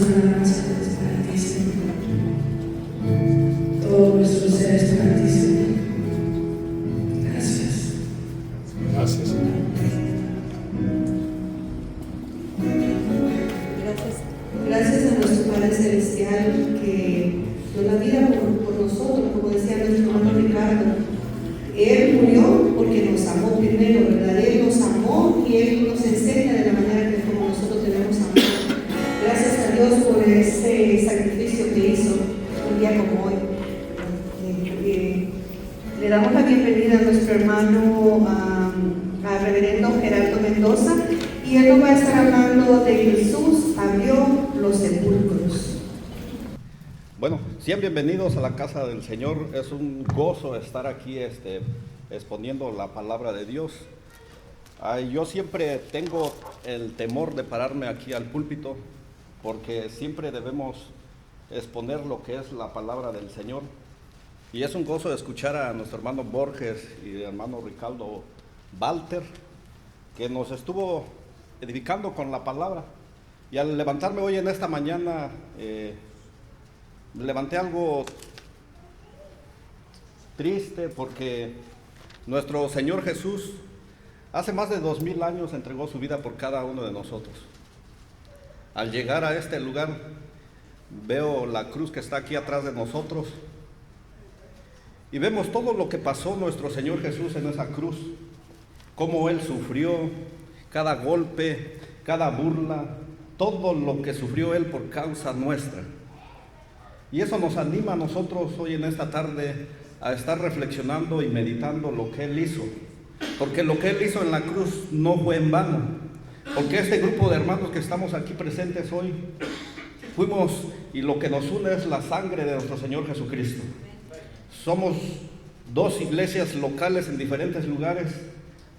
una casa es para ti, Señor. Todo nuestro ser es para ti, Señor. Gracias. Gracias, Señor. Gracias a nuestro Padre Celestial que dio la vida por nosotros, como decía nuestro hermano Ricardo. Él murió porque nos amó primero, ¿verdad? Él nos amó y Él nos enseña de la manera que como nosotros debemos amar. Gracias a Dios por ese sacrificio que hizo un día como hoy. Le damos la bienvenida a nuestro hermano, a reverendo Gerardo Mendoza, y él nos va a estar hablando de Jesús abrió los sepulcros. Bueno, sean bienvenidos a la casa del Señor. Es un gozo estar aquí exponiendo la palabra de Dios. Yo siempre tengo el temor de pararme aquí al púlpito porque siempre debemos exponer lo que es la palabra del Señor. Y es un gozo escuchar a nuestro hermano Borges y al hermano Ricardo Walter, que nos estuvo edificando con la palabra. Y al levantarme hoy en esta mañana, levanté algo triste porque nuestro Señor Jesús hace más de 2000 años entregó su vida por cada uno de nosotros. Al llegar a este lugar, veo la cruz que está aquí atrás de nosotros y vemos todo lo que pasó nuestro Señor Jesús en esa cruz, cómo Él sufrió, cada golpe, cada burla, todo lo que sufrió Él por causa nuestra. Y eso nos anima a nosotros hoy en esta tarde a estar reflexionando y meditando lo que Él hizo. Porque lo que Él hizo en la cruz no fue en vano. Porque este grupo de hermanos que estamos aquí presentes hoy, fuimos y lo que nos une es la sangre de nuestro Señor Jesucristo. Somos dos iglesias locales en diferentes lugares,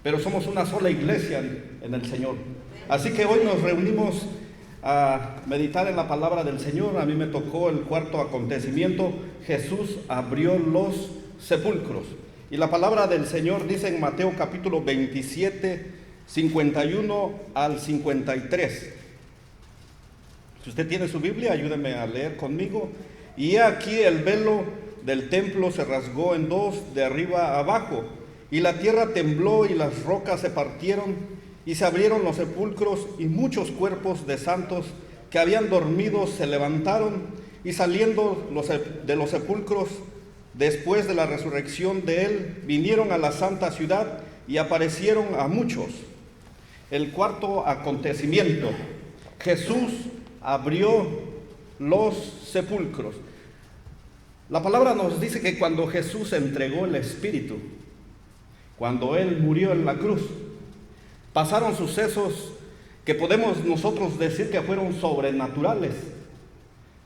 pero somos una sola iglesia en el Señor. Así que hoy nos reunimos a meditar en la palabra del Señor. A mí me tocó el cuarto acontecimiento: Jesús abrió los sepulcros. Y la palabra del Señor dice en Mateo capítulo 27, 51 al 53. Si usted tiene su Biblia, ayúdeme a leer conmigo. Y he aquí el velo del templo se rasgó en dos, de arriba a abajo, y la tierra tembló y las rocas se partieron, y se abrieron los sepulcros, y muchos cuerpos de santos que habían dormido se levantaron, y saliendo de los sepulcros, después de la resurrección de Él, vinieron a la santa ciudad y aparecieron a muchos. El cuarto acontecimiento: Jesús abrió los sepulcros. La palabra nos dice que cuando Jesús entregó el Espíritu, cuando Él murió en la cruz, pasaron sucesos que podemos nosotros decir que fueron sobrenaturales.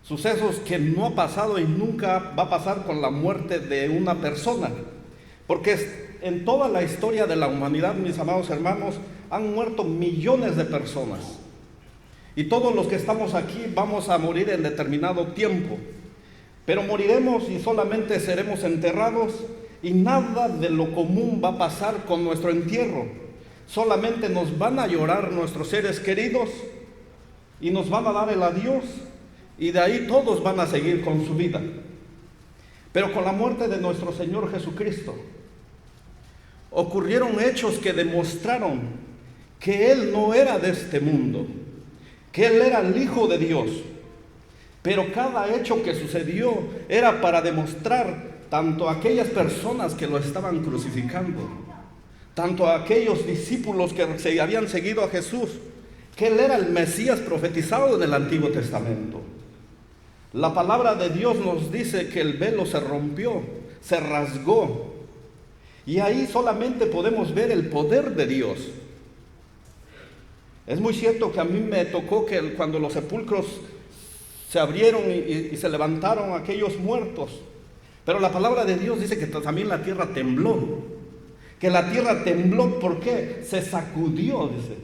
Sucesos que no ha pasado y nunca va a pasar con la muerte de una persona. Porque en toda la historia de la humanidad, mis amados hermanos, han muerto millones de personas. Y todos los que estamos aquí vamos a morir en determinado tiempo. Pero moriremos y solamente seremos enterrados, y nada de lo común va a pasar con nuestro entierro. Solamente nos van a llorar nuestros seres queridos y nos van a dar el adiós, y de ahí todos van a seguir con su vida. Pero con la muerte de nuestro Señor Jesucristo ocurrieron hechos que demostraron que Él no era de este mundo, que Él era el Hijo de Dios. Pero cada hecho que sucedió era para demostrar tanto a aquellas personas que lo estaban crucificando, tanto a aquellos discípulos que se habían seguido a Jesús, que Él era el Mesías profetizado en el Antiguo Testamento. La palabra de Dios nos dice que el velo se rompió, se rasgó, y ahí solamente podemos ver el poder de Dios. Es muy cierto que a mí me tocó que cuando los sepulcros se abrieron y se levantaron aquellos muertos, pero la palabra de Dios dice que también la tierra tembló. Que la tierra tembló, ¿por qué? Se sacudió, dice.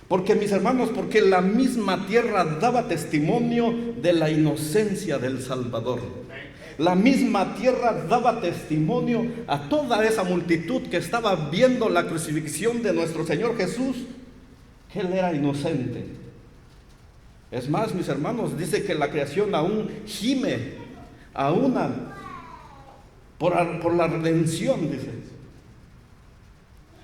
Porque, mis hermanos, porque la misma tierra daba testimonio de la inocencia del Salvador. La misma tierra daba testimonio a toda esa multitud que estaba viendo la crucifixión de nuestro Señor Jesús, que Él era inocente. Es más, mis hermanos, dice que la creación aún gime, por la redención, dice.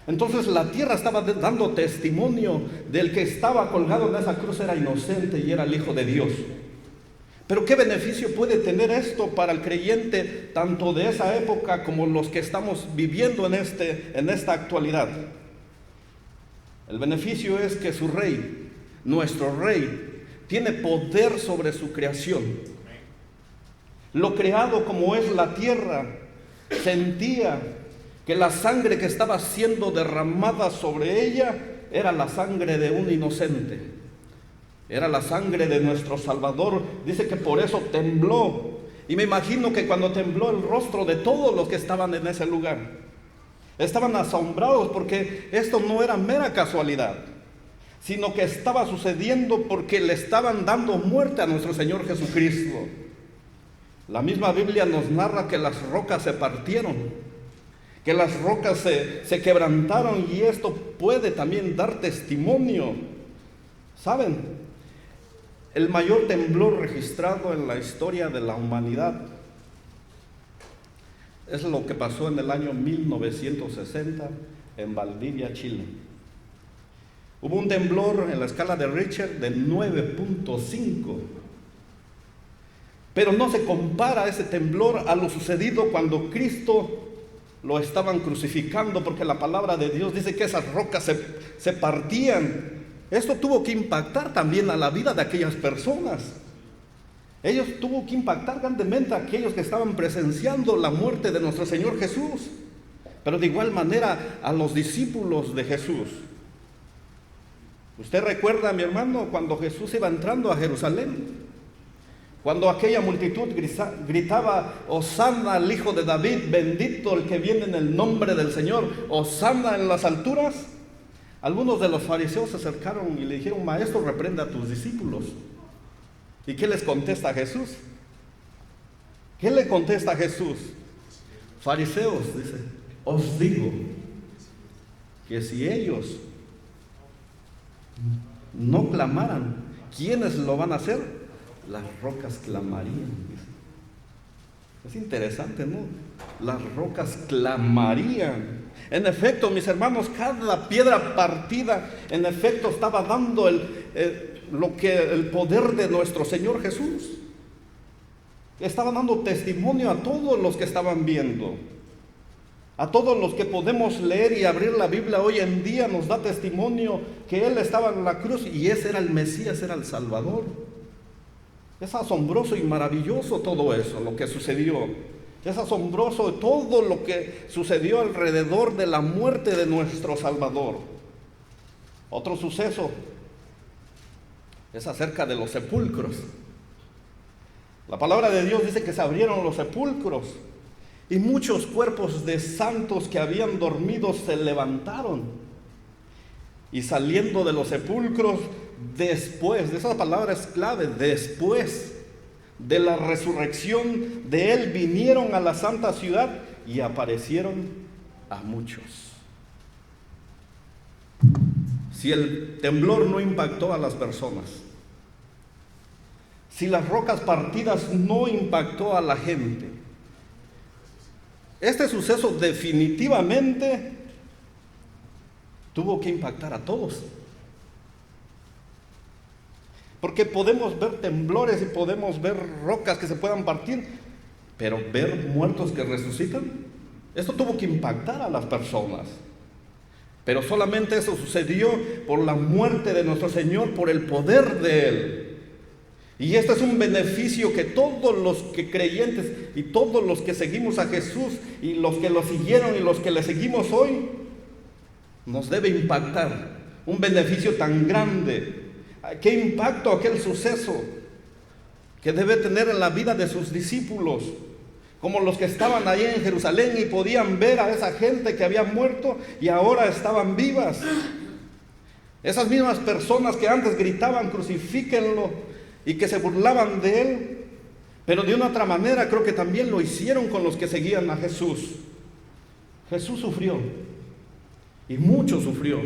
Entonces la tierra estaba dando testimonio del que estaba colgado en esa cruz era inocente y era el Hijo de Dios. Pero ¿qué beneficio puede tener esto para el creyente, tanto de esa época como los que estamos viviendo en esta actualidad? El beneficio es que su rey, nuestro rey, tiene poder sobre su creación. Lo creado como es la tierra, sentía que la sangre que estaba siendo derramada sobre ella era la sangre de un inocente. Era la sangre de nuestro Salvador. Dice que por eso tembló. Y me imagino que cuando tembló el rostro de todos los que estaban en ese lugar, estaban asombrados porque esto no era mera casualidad, sino que estaba sucediendo porque le estaban dando muerte a nuestro Señor Jesucristo. La misma Biblia nos narra que las rocas se partieron, que las rocas se quebrantaron, y esto puede también dar testimonio. ¿Saben? El mayor temblor registrado en la historia de la humanidad es lo que pasó en el año 1960 en Valdivia, Chile. Hubo un temblor en la escala de Richter de 9.5. Pero no se compara ese temblor a lo sucedido cuando Cristo lo estaban crucificando, porque la palabra de Dios dice que esas rocas se partían. Esto tuvo que impactar también a la vida de aquellas personas. Ellos tuvo que impactar grandemente a aquellos que estaban presenciando la muerte de nuestro Señor Jesús, pero de igual manera a los discípulos de Jesús. Usted recuerda, mi hermano, cuando Jesús iba entrando a Jerusalén, cuando aquella multitud gritaba: Hosana al Hijo de David, bendito el que viene en el nombre del Señor, Hosana en las alturas. Algunos de los fariseos se acercaron y le dijeron: Maestro, reprenda a tus discípulos. ¿Y qué les contesta Jesús? ¿Qué le contesta Jesús? Fariseos, dice, os digo que si ellos no clamaran, ¿quiénes lo van a hacer? Las rocas clamarían. Es interesante, ¿no? Las rocas clamarían. En efecto, mis hermanos, cada piedra partida, en efecto, estaba dando el poder de nuestro Señor Jesús. Estaba dando testimonio a todos los que estaban viendo. A todos los que podemos leer y abrir la Biblia hoy en día, nos da testimonio que Él estaba en la cruz y ese era el Mesías, era el Salvador. Es asombroso y maravilloso todo eso, lo que sucedió. Es asombroso todo lo que sucedió alrededor de la muerte de nuestro Salvador. Otro suceso es acerca de los sepulcros. La palabra de Dios dice que se abrieron los sepulcros y muchos cuerpos de santos que habían dormido se levantaron. Y saliendo de los sepulcros, después, de esa palabra es clave, después de la resurrección de Él, vinieron a la santa ciudad y aparecieron a muchos. Si el temblor no impactó a las personas, si las rocas partidas no impactó a la gente, este suceso definitivamente tuvo que impactar a todos. Porque podemos ver temblores y podemos ver rocas que se puedan partir, pero ver muertos que resucitan, esto tuvo que impactar a las personas. Pero solamente eso sucedió por la muerte de nuestro Señor, por el poder de Él. Y este es un beneficio que todos los que creyentes y todos los que seguimos a Jesús y los que lo siguieron y los que le seguimos hoy, nos debe impactar. Un beneficio tan grande. ¿Qué impacto aquel suceso que debe tener en la vida de sus discípulos? Como los que estaban ahí en Jerusalén y podían ver a esa gente que había muerto y ahora estaban vivas. Esas mismas personas que antes gritaban crucifíquenlo y que se burlaban de Él, pero de una otra manera creo que también lo hicieron con los que seguían a Jesús. Jesús sufrió y mucho sufrió.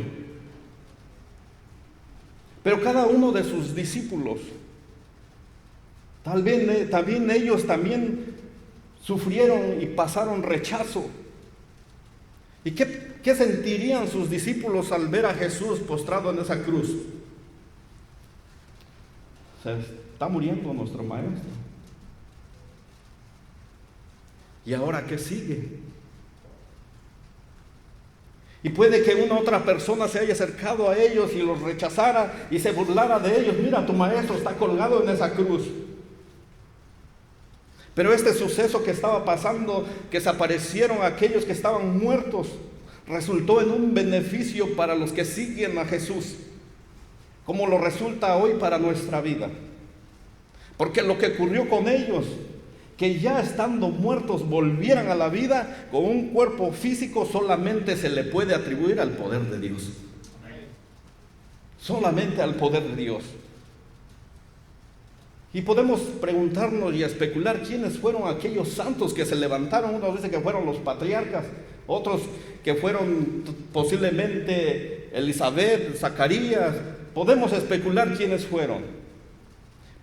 Pero cada uno de sus discípulos, también ellos sufrieron y pasaron rechazo. ¿Y qué sentirían sus discípulos al ver a Jesús postrado en esa cruz? Se está muriendo nuestro maestro. ¿Y ahora qué sigue? Y puede que una otra persona se haya acercado a ellos y los rechazara y se burlara de ellos. Mira, tu maestro está colgado en esa cruz. Pero este suceso que estaba pasando, que desaparecieron aquellos que estaban muertos, resultó en un beneficio para los que siguen a Jesús, como lo resulta hoy para nuestra vida. Porque lo que ocurrió con ellos, que ya estando muertos volvieran a la vida con un cuerpo físico, solamente se le puede atribuir al poder de Dios. Solamente al poder de Dios. Y podemos preguntarnos y especular quiénes fueron aquellos santos que se levantaron. Unos dicen que fueron los patriarcas, otros que fueron posiblemente Elizabeth, Zacarías. Podemos especular quiénes fueron.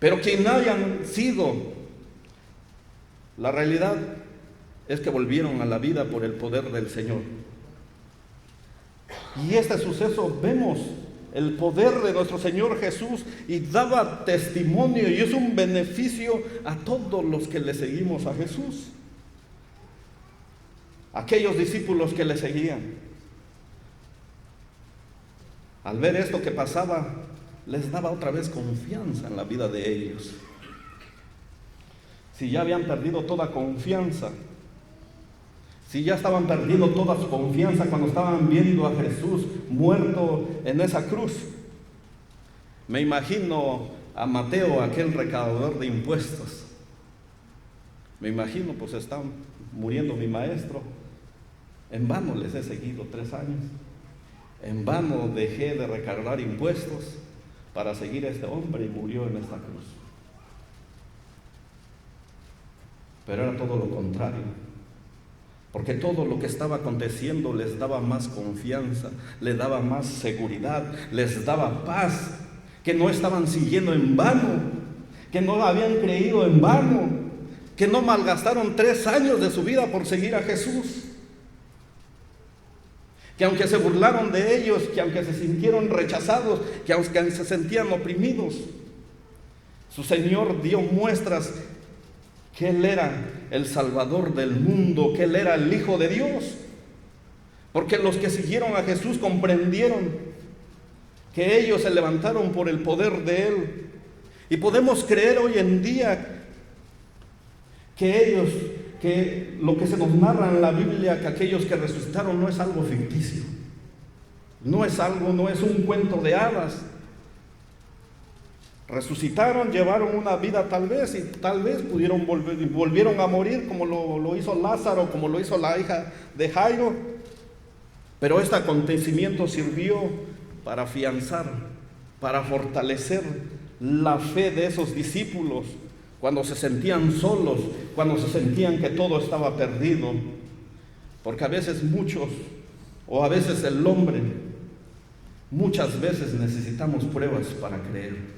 Pero quien hayan sido, la realidad es que volvieron a la vida por el poder del Señor. Y este suceso vemos el poder de nuestro Señor Jesús y daba testimonio y es un beneficio a todos los que le seguimos a Jesús. Aquellos discípulos que le seguían, al ver esto que pasaba, les daba otra vez confianza en la vida de ellos. Si ya habían perdido toda confianza, si ya estaban perdiendo toda su confianza cuando estaban viendo a Jesús muerto en esa cruz, me imagino a Mateo, aquel recaudador de impuestos. Me imagino, pues está muriendo mi maestro. En vano les he seguido 3 años. En vano dejé de recaudar impuestos para seguir a este hombre y murió en esta cruz. Pero era todo lo contrario. Porque todo lo que estaba aconteciendo les daba más confianza, les daba más seguridad, les daba paz, que no estaban siguiendo en vano, que no habían creído en vano, que no malgastaron 3 años de su vida por seguir a Jesús. Que aunque se burlaron de ellos, que aunque se sintieron rechazados, que aunque se sentían oprimidos, su Señor dio muestras que Él era el Salvador del mundo, que Él era el Hijo de Dios. Porque los que siguieron a Jesús comprendieron que ellos se levantaron por el poder de Él. Y podemos creer hoy en día que lo que se nos narra en la Biblia, que aquellos que resucitaron no es algo ficticio. No es un cuento de hadas. Resucitaron, llevaron una vida tal vez volvieron a morir como lo hizo Lázaro, como lo hizo la hija de Jairo. Pero este acontecimiento sirvió para afianzar, para fortalecer la fe de esos discípulos cuando se sentían solos, cuando se sentían que todo estaba perdido. Porque a veces a veces el hombre, muchas veces necesitamos pruebas para creer.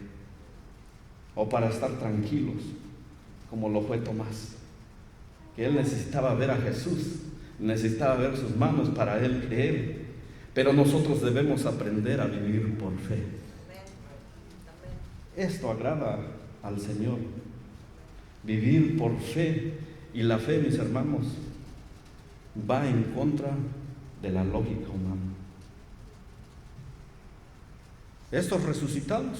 O para estar tranquilos, como lo fue Tomás, que él necesitaba ver a Jesús, necesitaba ver sus manos para él creer. Pero nosotros debemos aprender a vivir por fe. Esto agrada al Señor, vivir por fe. Y la fe, mis hermanos, va en contra de la lógica humana. Estos resucitados,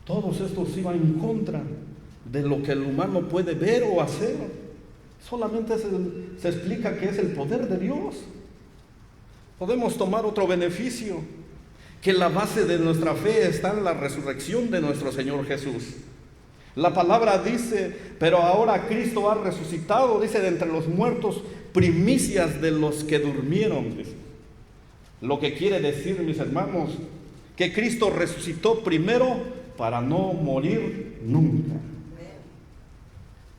todos estos iban en contra de lo que el humano puede ver o hacer. Solamente se explica que es el poder de Dios. Podemos tomar otro beneficio, que la base de nuestra fe está en la resurrección de nuestro Señor Jesús. La palabra dice, pero ahora Cristo ha resucitado, dice, de entre los muertos, primicias de los que durmieron. Lo que quiere decir, mis hermanos, que Cristo resucitó primero para no morir nunca.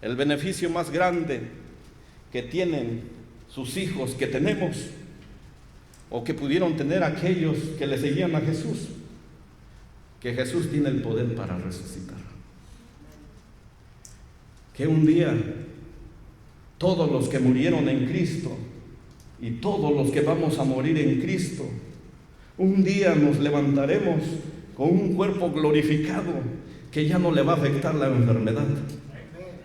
El beneficio más grande que tienen sus hijos, que tenemos, o que pudieron tener aquellos que le seguían a Jesús, que Jesús tiene el poder para resucitar. Que un día todos los que murieron en Cristo y todos los que vamos a morir en Cristo, un día nos levantaremos con un cuerpo glorificado que ya no le va a afectar la enfermedad,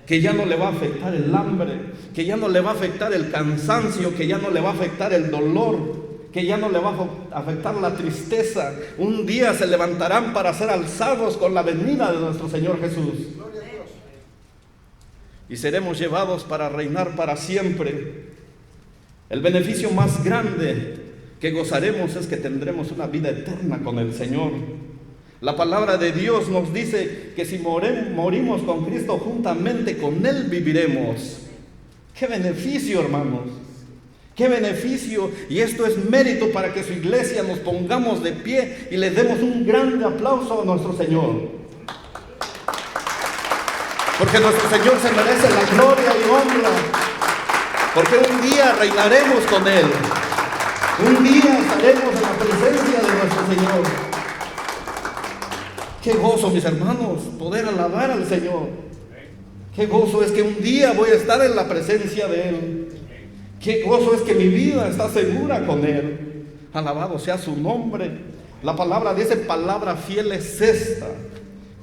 que ya no le va a afectar el hambre, que ya no le va a afectar el cansancio, que ya no le va a afectar el dolor, que ya no le va a afectar la tristeza. Un día se levantarán para ser alzados con la venida de nuestro Señor Jesús. Y seremos llevados para reinar para siempre. El beneficio más grande que gozaremos es que tendremos una vida eterna con el Señor. La palabra de Dios nos dice que si morimos con Cristo, juntamente con Él viviremos. ¡Qué beneficio, hermanos! ¡Qué beneficio! Y esto es mérito para que su iglesia nos pongamos de pie y le demos un grande aplauso a nuestro Señor. Porque nuestro Señor se merece la gloria y honra. Porque un día reinaremos con Él. Un día estaremos en la presencia de nuestro Señor. Qué gozo, mis hermanos, poder alabar al Señor. Qué gozo es que un día voy a estar en la presencia de Él. Qué gozo es que mi vida está segura con Él. Alabado sea su nombre. La palabra dice, palabra fiel es esta,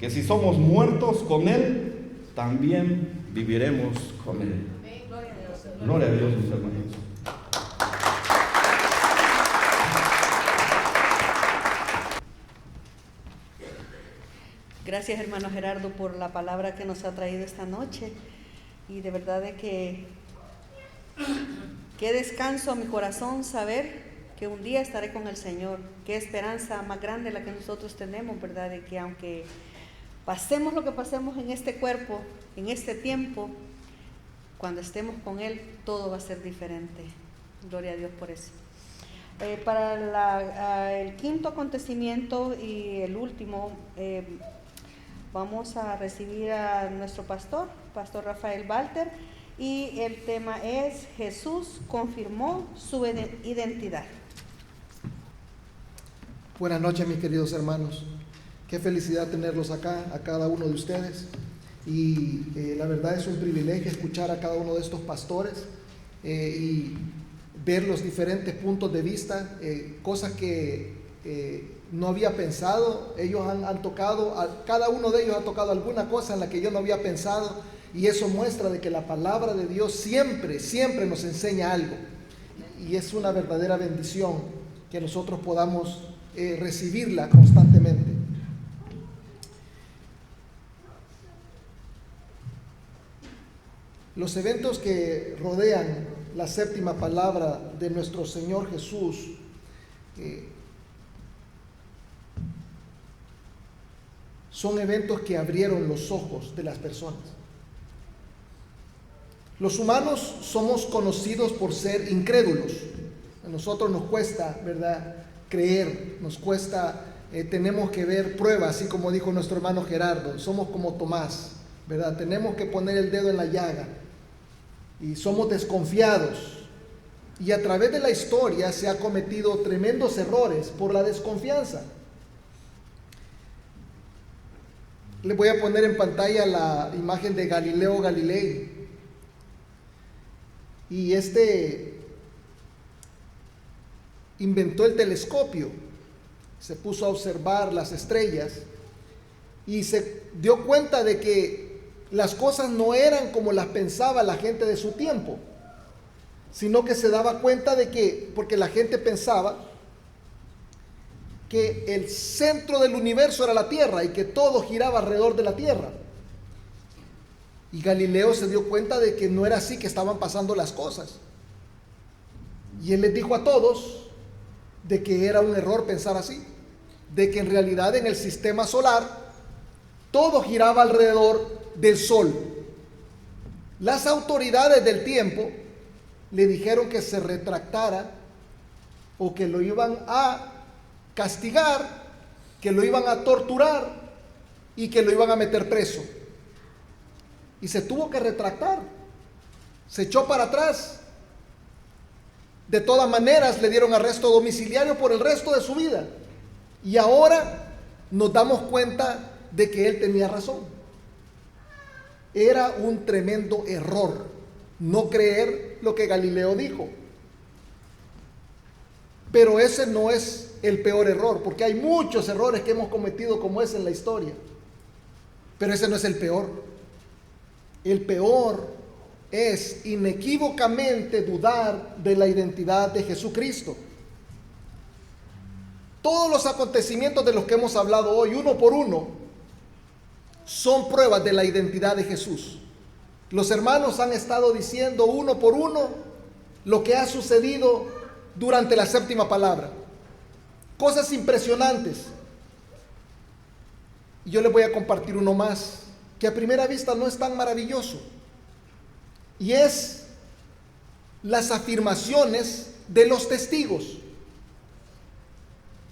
que si somos muertos con Él, también viviremos con Él. Gloria a Dios, mis hermanos. Gracias, hermano Gerardo, por la palabra que nos ha traído esta noche. Y de verdad de que qué descanso a mi corazón saber que un día estaré con el Señor. Qué esperanza más grande la que nosotros tenemos, ¿verdad? De que aunque pasemos lo que pasemos en este cuerpo, en este tiempo, cuando estemos con Él, todo va a ser diferente. Gloria a Dios por eso. Para el quinto acontecimiento y el último, vamos a recibir a nuestro pastor Rafael Walter, y el tema es Jesús confirmó su identidad. Buenas noches, mis queridos hermanos. Qué felicidad tenerlos acá, a cada uno de ustedes. Y la verdad es un privilegio escuchar a cada uno de estos pastores y ver los diferentes puntos de vista, cosas que no había pensado. Ellos han tocado, cada uno de ellos ha tocado alguna cosa en la que yo no había pensado, y eso muestra de que la palabra de Dios siempre nos enseña algo, y es una verdadera bendición que nosotros podamos recibirla constantemente. Los eventos que rodean la séptima palabra de nuestro Señor Jesús son eventos que abrieron los ojos de las personas. Los humanos somos conocidos por ser incrédulos. A nosotros nos cuesta, ¿verdad?, creer, nos cuesta, tenemos que ver pruebas, así como dijo nuestro hermano Gerardo. Somos como Tomás, ¿verdad? Tenemos que poner el dedo en la llaga y somos desconfiados. Y a través de la historia se han cometido tremendos errores por la desconfianza. Les voy a poner en pantalla la imagen de Galileo Galilei. Y inventó el telescopio, se puso a observar las estrellas y se dio cuenta de que las cosas no eran como las pensaba la gente de su tiempo, sino que se daba cuenta de que, porque la gente pensaba que el centro del universo era la Tierra y que todo giraba alrededor de la Tierra. Y Galileo se dio cuenta de que no era así que estaban pasando las cosas. Y él les dijo a todos de que era un error pensar así, de que en realidad en el sistema solar todo giraba alrededor del Sol. Las autoridades del tiempo le dijeron que se retractara, o que lo iban a castigar, que lo iban a torturar y que lo iban a meter preso. Y se tuvo que retractar, se echó para atrás De todas maneras, le dieron arresto domiciliario por el resto de su vida. Y ahora nos damos cuenta de que él tenía razón. Era un tremendo error no creer lo que Galileo dijo. Pero ese no es el peor error, porque hay muchos errores que hemos cometido como ese en la historia. Pero ese no es el peor. El peor es inequívocamente dudar de la identidad de Jesucristo. Todos los acontecimientos de los que hemos hablado hoy, uno por uno, son pruebas de la identidad de Jesús. Los hermanos han estado diciendo uno por uno lo que ha sucedido durante la séptima palabra. Cosas impresionantes. Y yo les voy a compartir uno más, que a primera vista no es tan maravilloso. Y es las afirmaciones de los testigos.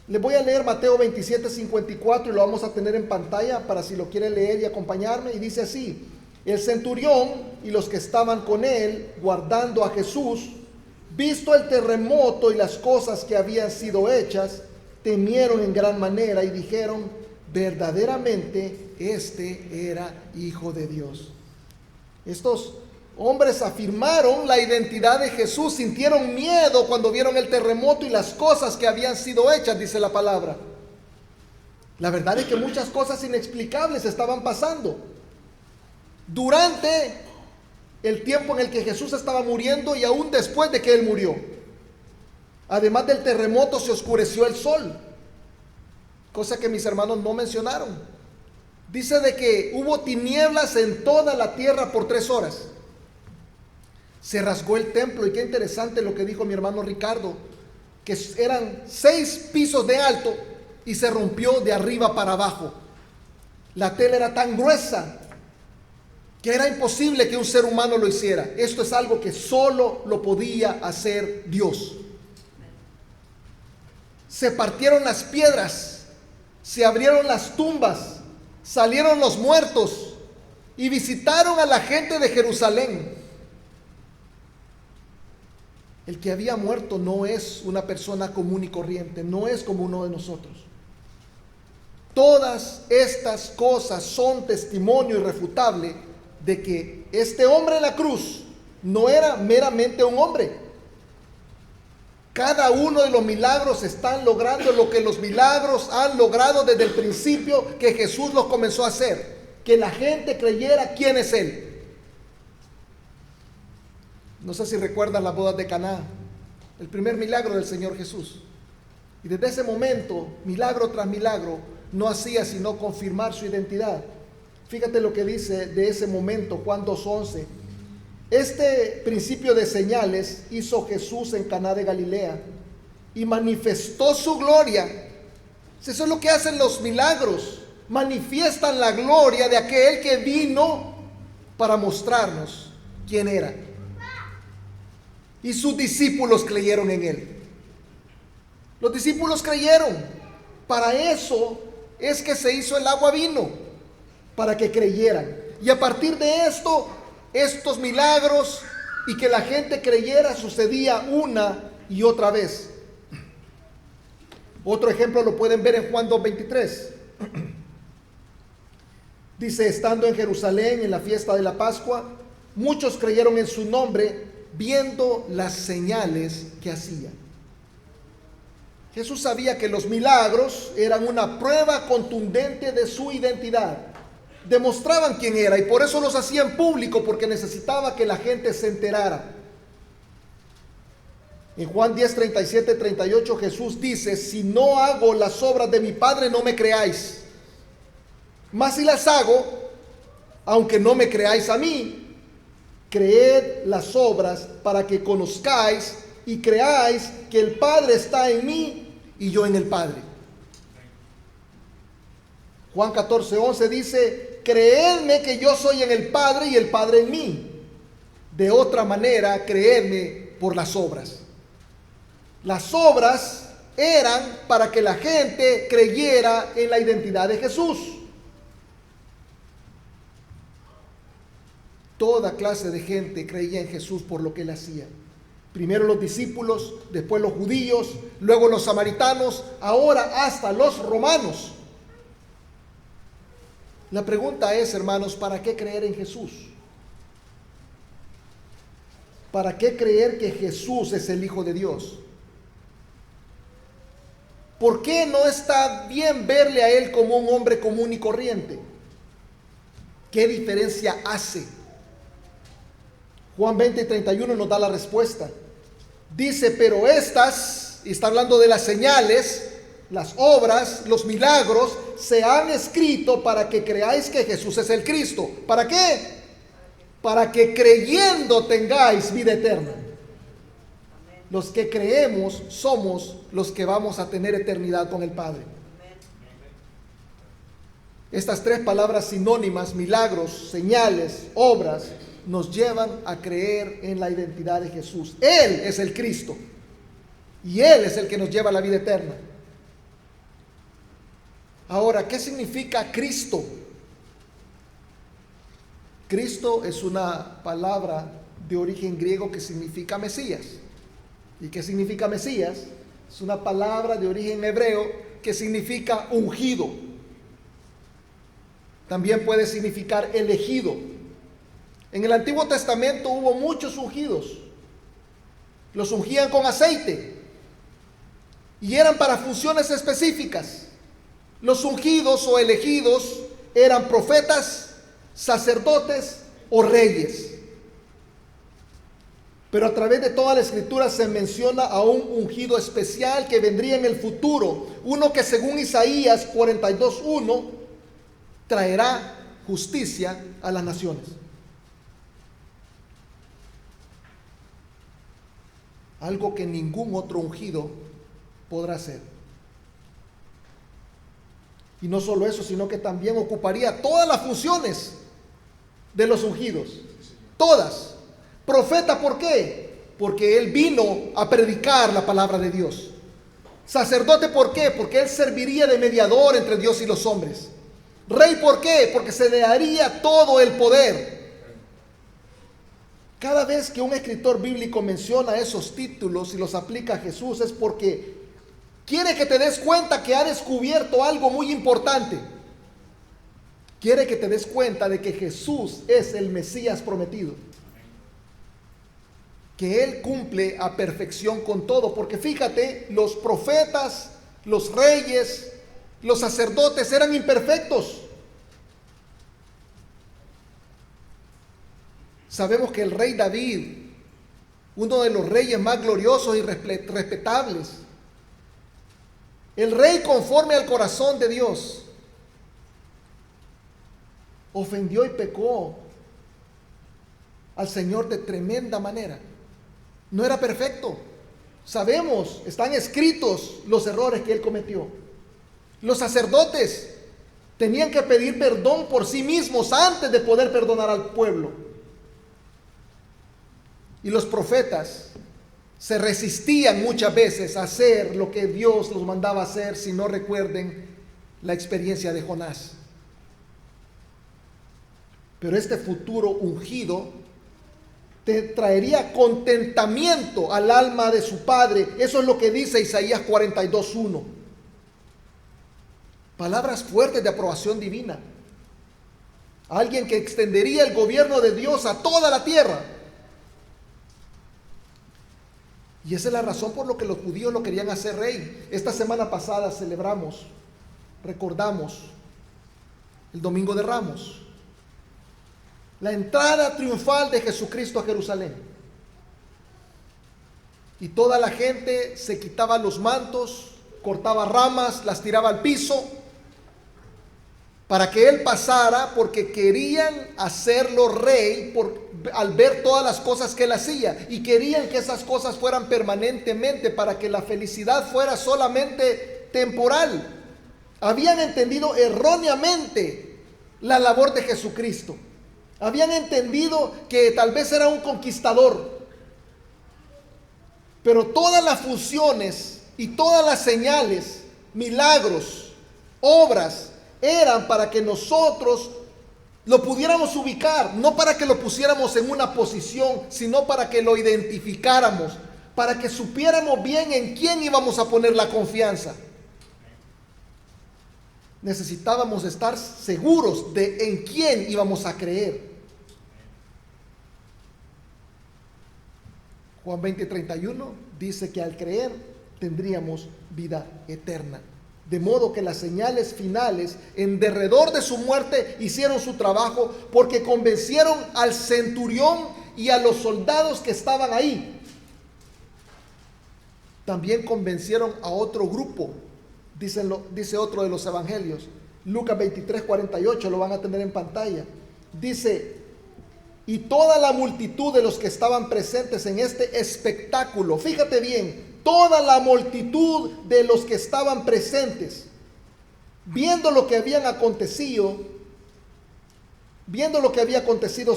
Les voy a leer Mateo 27:54 y lo vamos a tener en pantalla para si lo quiere leer y acompañarme. Y dice así: el centurión y los que estaban con él guardando a Jesús, visto el terremoto y las cosas que habían sido hechas, temieron en gran manera y dijeron: verdaderamente este era Hijo de Dios. Estos hombres afirmaron la identidad de Jesús, sintieron miedo cuando vieron el terremoto y las cosas que habían sido hechas, dice la palabra. La verdad es que muchas cosas inexplicables estaban pasando durante el tiempo en el que Jesús estaba muriendo y aún después de que él murió. Además del terremoto, se oscureció el sol, cosa que mis hermanos no mencionaron. Dice de que hubo tinieblas en toda la tierra por 3 horas. Se rasgó el templo, y qué interesante lo que dijo mi hermano Ricardo, que eran 6 pisos de alto y se rompió de arriba para abajo. La tela era tan gruesa que era imposible que un ser humano lo hiciera. Esto es algo que solo lo podía hacer Dios. Se partieron las piedras, se abrieron las tumbas, salieron los muertos y visitaron a la gente de Jerusalén. El que había muerto no es una persona común y corriente, no es como uno de nosotros. Todas estas cosas son testimonio irrefutable de que este hombre en la cruz no era meramente un hombre. Cada uno de los milagros están logrando lo que los milagros han logrado desde el principio que Jesús los comenzó a hacer: que la gente creyera quién es Él. No sé si recuerdan las bodas de Caná, el primer milagro del Señor Jesús. Y desde ese momento, milagro tras milagro, no hacía sino confirmar su identidad. Fíjate lo que dice de ese momento Juan 2:11. Este principio de señales hizo Jesús en Caná de Galilea y manifestó su gloria. Eso es lo que hacen los milagros: manifiestan la gloria de aquel que vino para mostrarnos quién era. Y sus discípulos creyeron en él. Los discípulos creyeron. Para eso es que se hizo el agua vino, para que creyeran. Y a partir de esto, estos milagros y que la gente creyera sucedía una y otra vez. Otro ejemplo lo pueden ver en Juan 2:23. Dice: estando en Jerusalén en la fiesta de la Pascua, muchos creyeron en su nombre, viendo las señales que hacía. Jesús sabía que los milagros eran una prueba contundente de su identidad. Demostraban quién era, y por eso los hacía en público, porque necesitaba que la gente se enterara. En Juan 10:37-38 Jesús dice: si no hago las obras de mi Padre, no me creáis. Mas si las hago, aunque no me creáis a mí, creed las obras, para que conozcáis y creáis que el Padre está en mí y yo en el Padre. Juan 14:11 dice: creedme que yo soy en el Padre y el Padre en mí. De otra manera, creedme por las obras. Las obras eran para que la gente creyera en la identidad de Jesús. Toda clase de gente creía en Jesús por lo que él hacía. Primero los discípulos, después los judíos, luego los samaritanos, ahora hasta los romanos. La pregunta es, hermanos, ¿para qué creer en Jesús? ¿Para qué creer que Jesús es el Hijo de Dios? ¿Por qué no está bien verle a Él como un hombre común y corriente? ¿Qué diferencia hace? Juan 20:31 nos da la respuesta. Dice, pero estas, y está hablando de las señales, las obras, los milagros, se han escrito para que creáis que Jesús es el Cristo. ¿Para qué? Para que creyendo tengáis vida eterna. Los que creemos somos los que vamos a tener eternidad con el Padre. Estas tres palabras sinónimas, milagros, señales, obras, nos llevan a creer en la identidad de Jesús. Él es el Cristo y Él es el que nos lleva a la vida eterna. Ahora, ¿qué significa Cristo? Cristo es una palabra de origen griego que significa Mesías. ¿Y qué significa Mesías? Es una palabra de origen hebreo que significa ungido. También puede significar elegido. En el Antiguo Testamento hubo muchos ungidos. Los ungían con aceite y eran para funciones específicas. Los ungidos o elegidos eran profetas, sacerdotes o reyes. Pero a través de toda la Escritura se menciona a un ungido especial que vendría en el futuro. Uno que según Isaías 42:1 traerá justicia a las naciones. Algo que ningún otro ungido podrá hacer. Y no solo eso, sino que también ocuparía todas las funciones de los ungidos. Todas. Profeta, ¿por qué? Porque él vino a predicar la palabra de Dios. Sacerdote, ¿por qué? Porque él serviría de mediador entre Dios y los hombres. Rey, ¿por qué? Porque se le daría todo el poder. Cada vez que un escritor bíblico menciona esos títulos y los aplica a Jesús es porque quiere que te des cuenta que ha descubierto algo muy importante. Quiere que te des cuenta de que Jesús es el Mesías prometido. Que Él cumple a perfección con todo. Porque fíjate, los profetas, los reyes, los sacerdotes eran imperfectos. Sabemos que el rey David, uno de los reyes más gloriosos y respetables, el rey conforme al corazón de Dios, ofendió y pecó al Señor de tremenda manera. No era perfecto. Sabemos, están escritos los errores que él cometió. Los sacerdotes tenían que pedir perdón por sí mismos antes de poder perdonar al pueblo. Y los profetas se resistían muchas veces a hacer lo que Dios los mandaba hacer, si no recuerden la experiencia de Jonás. Pero este futuro ungido te traería contentamiento al alma de su padre. Eso es lo que dice Isaías 42:1. Palabras fuertes de aprobación divina. Alguien que extendería el gobierno de Dios a toda la tierra. Y esa es la razón por la que los judíos lo querían hacer rey. Esta semana pasada recordamos el Domingo de Ramos, la entrada triunfal de Jesucristo a Jerusalén. Y toda la gente se quitaba los mantos, cortaba ramas, las tiraba al piso, para que Él pasara, porque querían hacerlo rey al ver todas las cosas que Él hacía. Y querían que esas cosas fueran permanentemente, para que la felicidad fuera solamente temporal. Habían entendido erróneamente la labor de Jesucristo. Habían entendido que tal vez era un conquistador. Pero todas las funciones y todas las señales, milagros, obras, eran para que nosotros lo pudiéramos ubicar, no para que lo pusiéramos en una posición, sino para que lo identificáramos, para que supiéramos bien en quién íbamos a poner la confianza. Necesitábamos estar seguros de en quién íbamos a creer. Juan 20:31 dice que al creer tendríamos vida eterna. De modo que las señales finales en derredor de su muerte hicieron su trabajo, porque convencieron al centurión y a los soldados que estaban ahí. También convencieron a otro grupo, dice otro de los evangelios, Lucas 23:48, lo van a tener en pantalla. Dice: y toda la multitud de los que estaban presentes en este espectáculo, fíjate bien, toda la multitud de los que estaban presentes, viendo lo que había acontecido,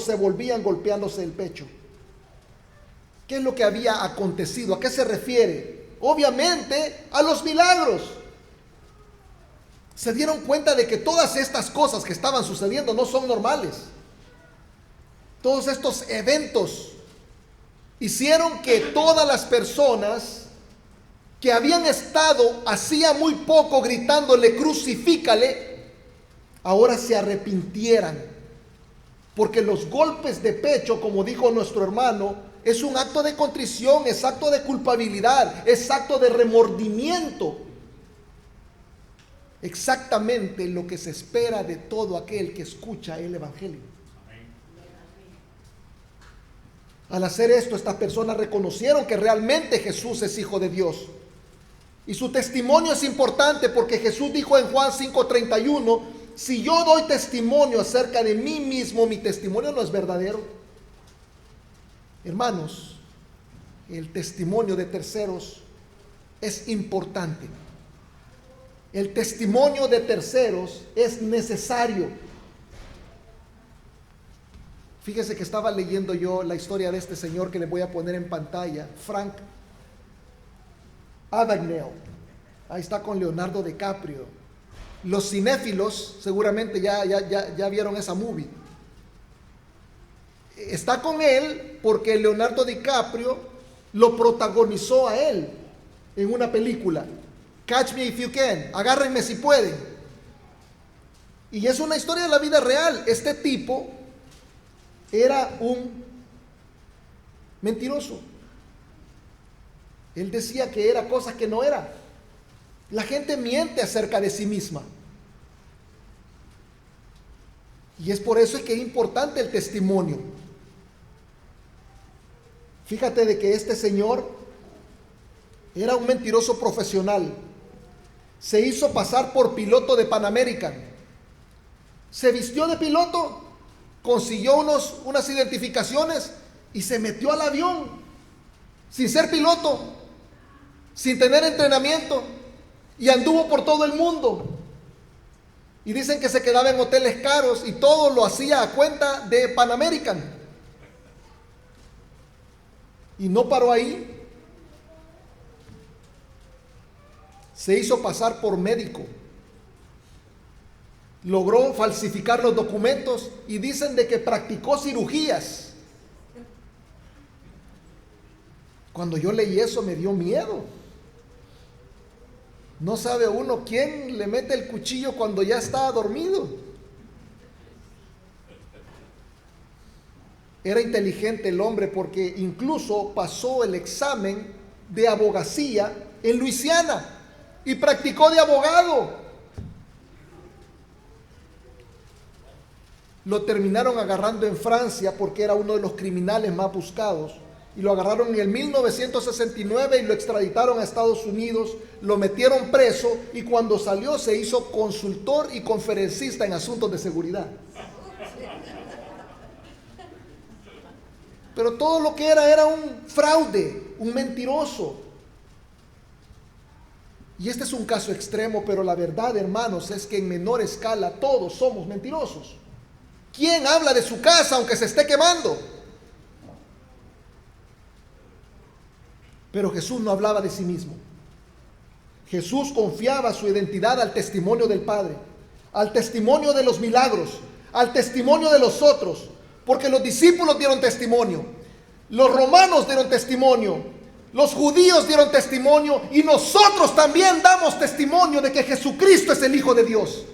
se volvían golpeándose el pecho. ¿Qué es lo que había acontecido? ¿A qué se refiere? Obviamente a los milagros. Se dieron cuenta de que todas estas cosas que estaban sucediendo no son normales. Todos estos eventos hicieron que todas las personas que habían estado hacía muy poco gritándole crucifícale, ahora se arrepintieran, porque los golpes de pecho, como dijo nuestro hermano, es un acto de contrición, es acto de culpabilidad, es acto de remordimiento. Exactamente lo que se espera de todo aquel que escucha el evangelio. Al hacer esto, estas personas reconocieron que realmente Jesús es Hijo de Dios. Y su testimonio es importante, porque Jesús dijo en Juan 5:31, si yo doy testimonio acerca de mí mismo, mi testimonio no es verdadero. Hermanos, el testimonio de terceros es importante. El testimonio de terceros es necesario. Fíjese que estaba leyendo yo la historia de este señor que les voy a poner en pantalla, Frank Abagnale. Ahí está con Leonardo DiCaprio. Los cinéfilos seguramente ya vieron esa movie. Está con él porque Leonardo DiCaprio lo protagonizó a él en una película, Catch Me If You Can, agárrenme si pueden. Y es una historia de la vida real. Este tipo era un mentiroso. Él decía que era cosas que no era. La gente miente acerca de sí misma. Y es por eso que es importante el testimonio. Fíjate de que este señor era un mentiroso profesional. Se hizo pasar por piloto de Pan American. Se vistió de piloto, consiguió unas identificaciones y se metió al avión sin ser piloto, sin tener entrenamiento, y anduvo por todo el mundo. Y dicen que se quedaba en hoteles caros y todo lo hacía a cuenta de Pan American. Y no paró ahí. Se hizo pasar por médico. Logró falsificar los documentos y dicen de que practicó cirugías. Cuando yo leí eso me dio miedo. No sabe uno quién le mete el cuchillo cuando ya está dormido. Era inteligente el hombre, porque incluso pasó el examen de abogacía en Luisiana y practicó de abogado. Lo terminaron agarrando en Francia porque era uno de los criminales más buscados. Y lo agarraron en el 1969 y lo extraditaron a Estados Unidos, lo metieron preso y cuando salió se hizo consultor y conferencista en asuntos de seguridad. Pero todo lo que era un fraude, un mentiroso. Y este es un caso extremo, pero la verdad, hermanos, es que en menor escala todos somos mentirosos. ¿Quién habla de su casa aunque se esté quemando? Pero Jesús no hablaba de sí mismo. Jesús confiaba su identidad al testimonio del Padre, al testimonio de los milagros, al testimonio de los otros, porque los discípulos dieron testimonio, los romanos dieron testimonio, los judíos dieron testimonio, y nosotros también damos testimonio de que Jesucristo es el Hijo de Dios.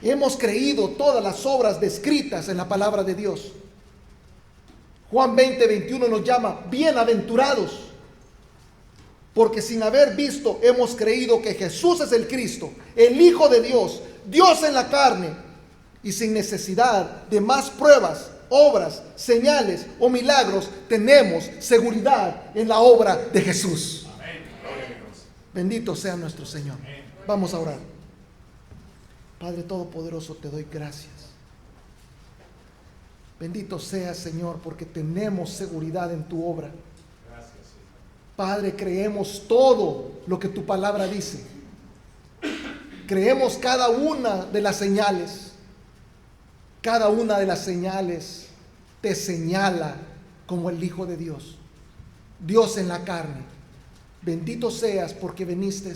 Hemos creído todas las obras descritas en la palabra de Dios. Juan 20:21 nos llama bienaventurados, porque sin haber visto hemos creído que Jesús es el Cristo, el Hijo de Dios, Dios en la carne, y sin necesidad de más pruebas, obras, señales o milagros, tenemos seguridad en la obra de Jesús. Bendito sea nuestro Señor. Vamos a orar. Padre Todopoderoso, te doy gracias. Bendito seas, Señor, porque tenemos seguridad en tu obra. Padre, creemos todo lo que tu palabra dice. Creemos cada una de las señales. Cada una de las señales te señala como el Hijo de Dios, Dios en la carne. Bendito seas porque viniste.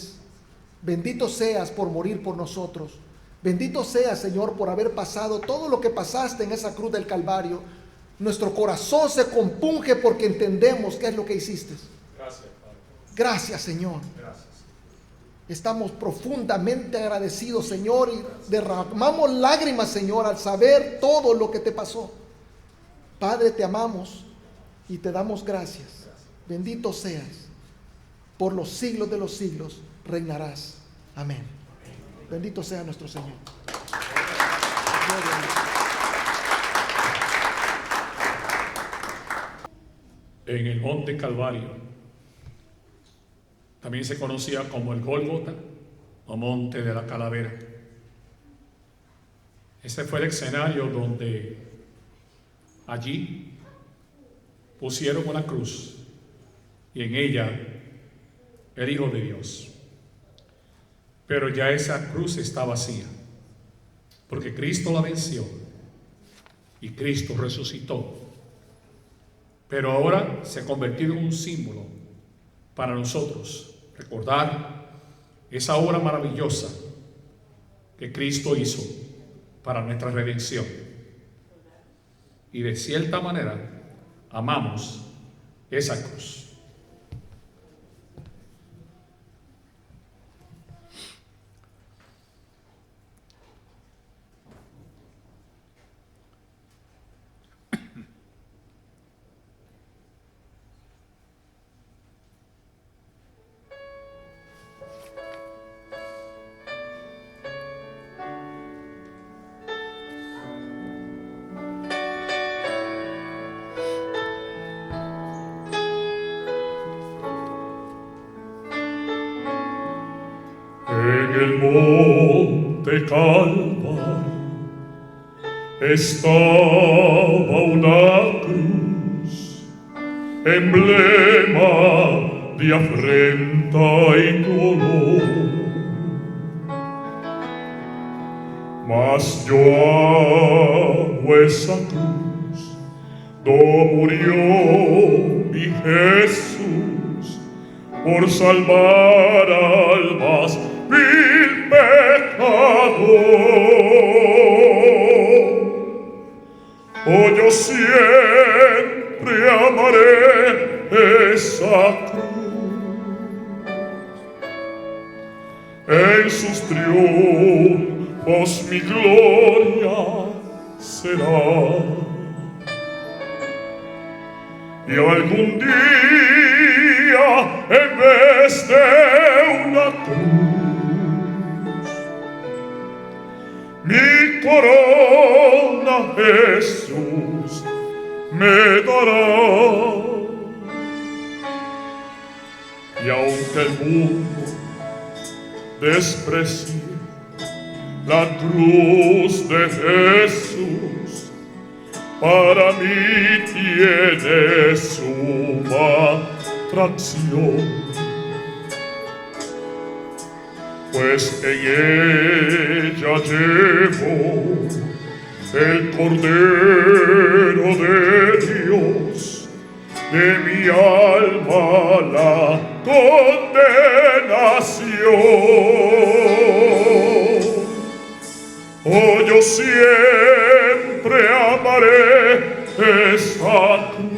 Bendito seas por morir por nosotros. Bendito seas, Señor, por haber pasado todo lo que pasaste en esa cruz del Calvario. Nuestro corazón se compunge porque entendemos qué es lo que hiciste. Gracias, Padre. Gracias, Señor. Gracias. Estamos profundamente agradecidos, Señor, y derramamos lágrimas, Señor, al saber todo lo que te pasó. Padre, te amamos y te damos gracias. Bendito seas. Por los siglos de los siglos reinarás. Amén. Bendito sea nuestro Señor. En el monte Calvario, también se conocía como el Gólgota o monte de la calavera. Ese fue el escenario donde allí pusieron una cruz y en ella el Hijo de Dios. Pero ya esa cruz está vacía, porque Cristo la venció y Cristo resucitó. Pero ahora se ha convertido en un símbolo para nosotros, recordar esa obra maravillosa que Cristo hizo para nuestra redención. Y de cierta manera amamos esa cruz. En el monte Calvario estaba una cruz, emblema de afrenta y dolor. Mas yo amo esa cruz, do murió mi Jesús por salvar almas vil pecador. Oh, yo siempre amaré esa cruz. En sus triunfos mi gloria será. Y algún día, en vez de una cruz, mi corona Jesús me dará. Y aunque el mundo desprecie la cruz de Jesús, para mí tiene suma atracción, pues en ella llevo el Cordero de Dios, de mi alma la condenación. Oh, yo siempre amaré esa cruz.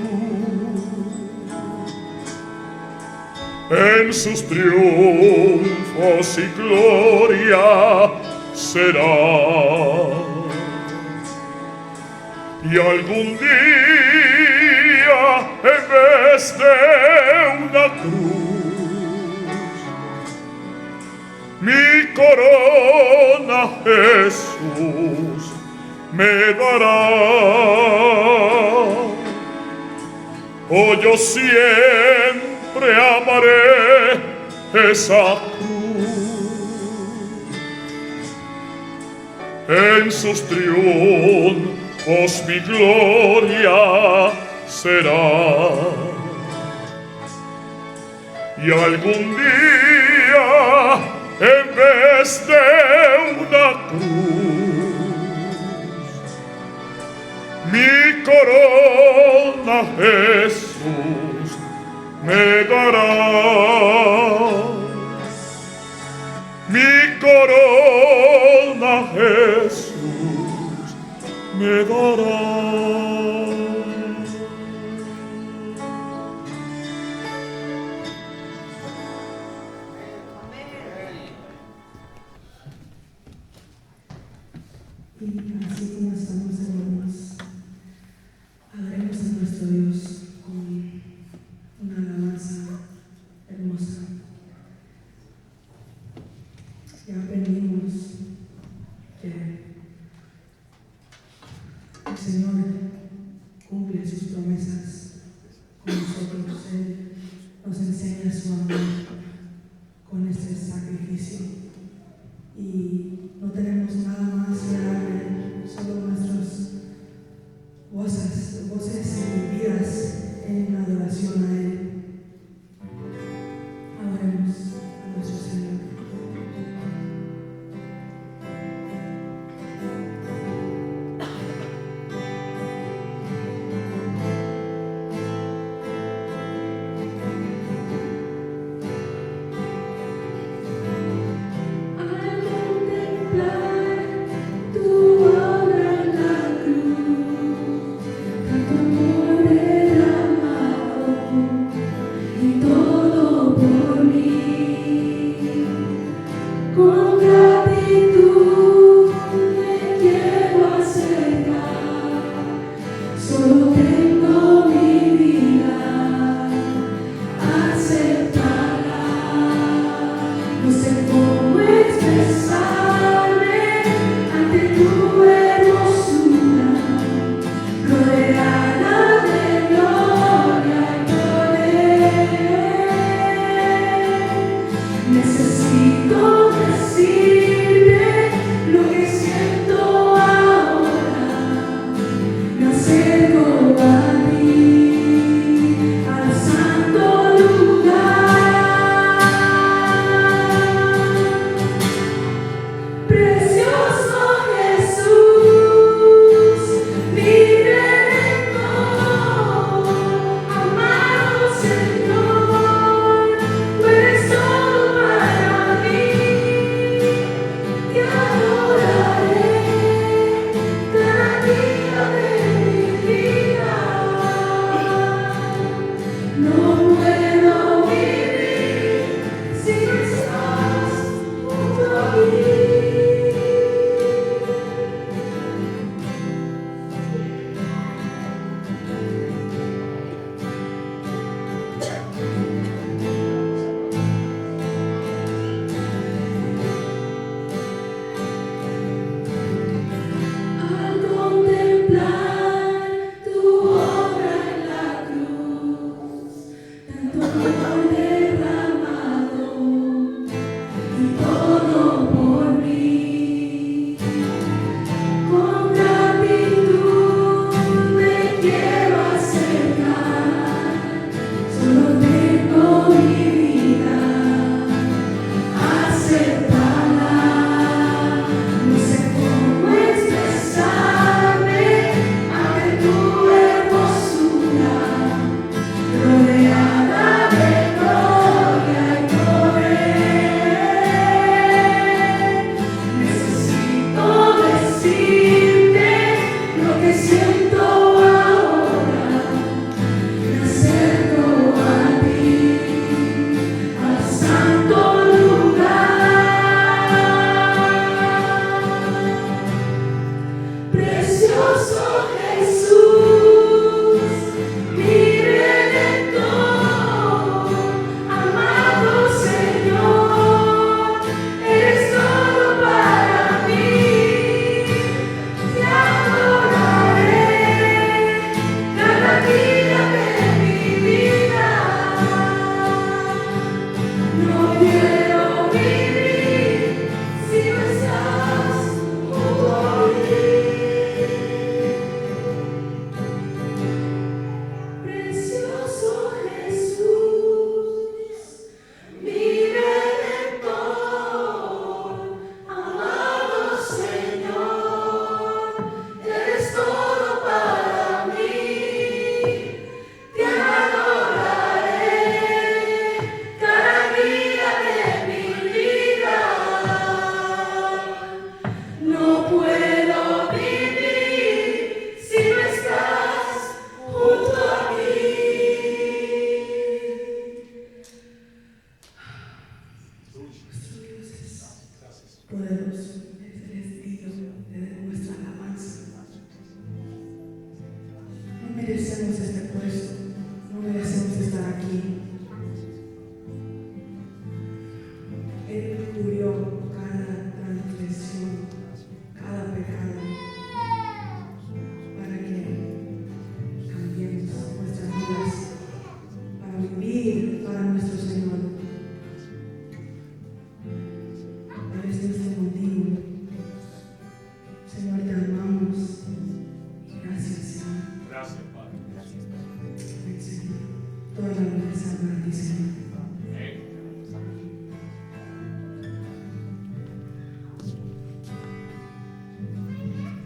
En sus triunfos y gloria será. Y algún día, en vez de una cruz, mi corona Jesús me dará. Oh, yo siempre amaré esa cruz. En sus triunfos mi gloria será. Y algún día, en vez de una cruz, mi corona Jesús me dará. Mi corona Jesús me dará. Y así como estamos, hermanos, adoremos a nuestro Dios con una alabanza hermosa. Ya aprendimos que el Señor cumple sus promesas con nosotros. Él nos enseña su amor con este sacrificio. Y no tenemos nada más que darle, solo nuestras voces y vidas en adoración a Él. Adoremos a nuestro Señor.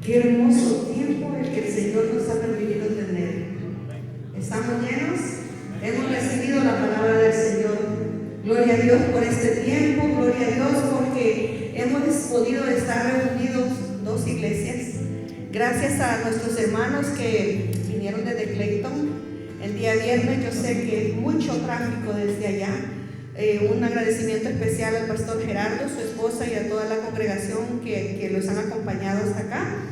Qué hermoso tiempo el que el Señor nos ha permitido tener. ¿Estamos llenos? Hemos recibido la palabra del Señor. Gloria a Dios por este tiempo, gloria a Dios porque hemos podido estar reunidos 2 iglesias. Gracias a nuestros hermanos que vinieron desde Clayton el día viernes. Yo sé que mucho tráfico desde allá. Un agradecimiento especial al pastor Gerardo, su esposa y a toda la congregación que los han acompañado hasta acá.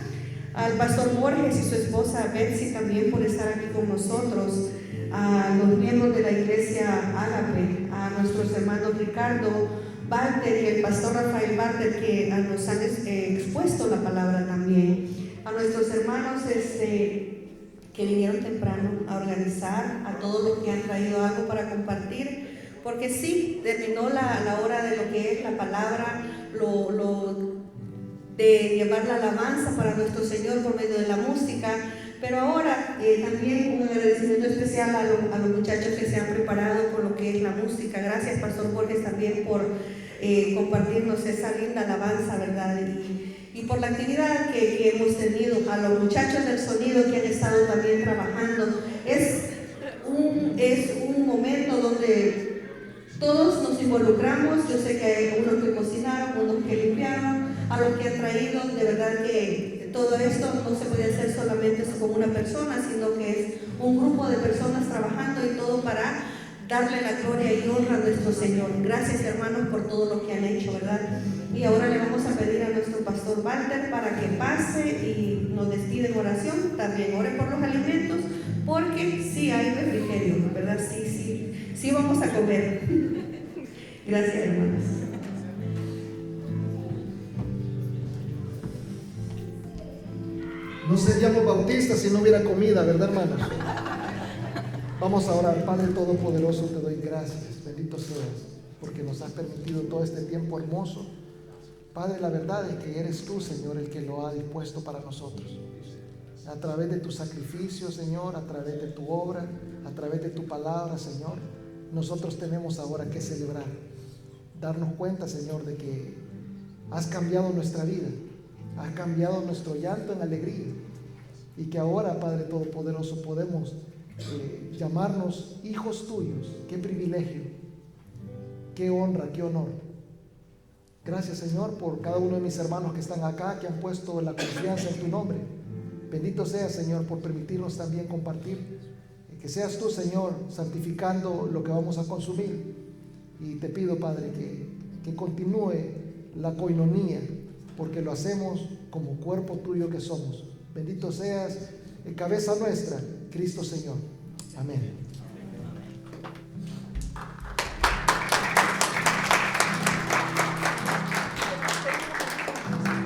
Al pastor Borges y su esposa Betsy también por estar aquí con nosotros. A los miembros de la iglesia Ágape, a nuestros hermanos Ricardo Walter y el pastor Rafael Walter que nos han expuesto la palabra también. A nuestros hermanos que vinieron temprano a organizar, a todos los que han traído algo para compartir. Porque sí, terminó la hora de lo que es la palabra, de llevar la alabanza para nuestro Señor por medio de la música. Pero ahora también un agradecimiento especial a los muchachos que se han preparado por lo que es la música. Gracias, Pastor Borges, también por compartirnos esa linda alabanza, ¿verdad? Y por la actividad que hemos tenido. A los muchachos del sonido que han estado también trabajando. Es un momento donde todos nos involucramos. Yo sé que hay unos que cocinaron, unos que limpiaron, a los que han traído. De verdad que todo esto no se puede hacer solamente con una persona, sino que es un grupo de personas trabajando y todo para darle la gloria y honra a nuestro Señor. Gracias, hermanos, por todo lo que han hecho, ¿verdad? Y ahora le vamos a pedir a nuestro pastor Walter para que pase y nos despide en oración. También ore por los alimentos, porque sí hay refrigerio, ¿verdad? Sí vamos a comer. Gracias, hermanos. No seríamos bautistas si no hubiera comida, ¿verdad, hermanos? Vamos a orar. Padre Todopoderoso, te doy gracias, bendito seas, porque nos has permitido todo este tiempo hermoso. Padre, la verdad es que eres tú, Señor, el que lo ha dispuesto para nosotros. A través de tu sacrificio, Señor, a través de tu obra, a través de tu palabra, Señor, nosotros tenemos ahora que celebrar. Darnos cuenta, Señor, de que has cambiado nuestra vida, has cambiado nuestro llanto en alegría, y que ahora, Padre Todopoderoso, podemos llamarnos hijos tuyos. Qué privilegio, qué honra, qué honor. Gracias, Señor, por cada uno de mis hermanos que están acá, que han puesto la confianza en tu nombre. Bendito seas, Señor, por permitirnos también compartir. Que seas tú, Señor, santificando lo que vamos a consumir. Y te pido, Padre, que continúe la coinonía, porque lo hacemos como cuerpo tuyo que somos. Bendito seas, cabeza nuestra, Cristo Señor. Amén.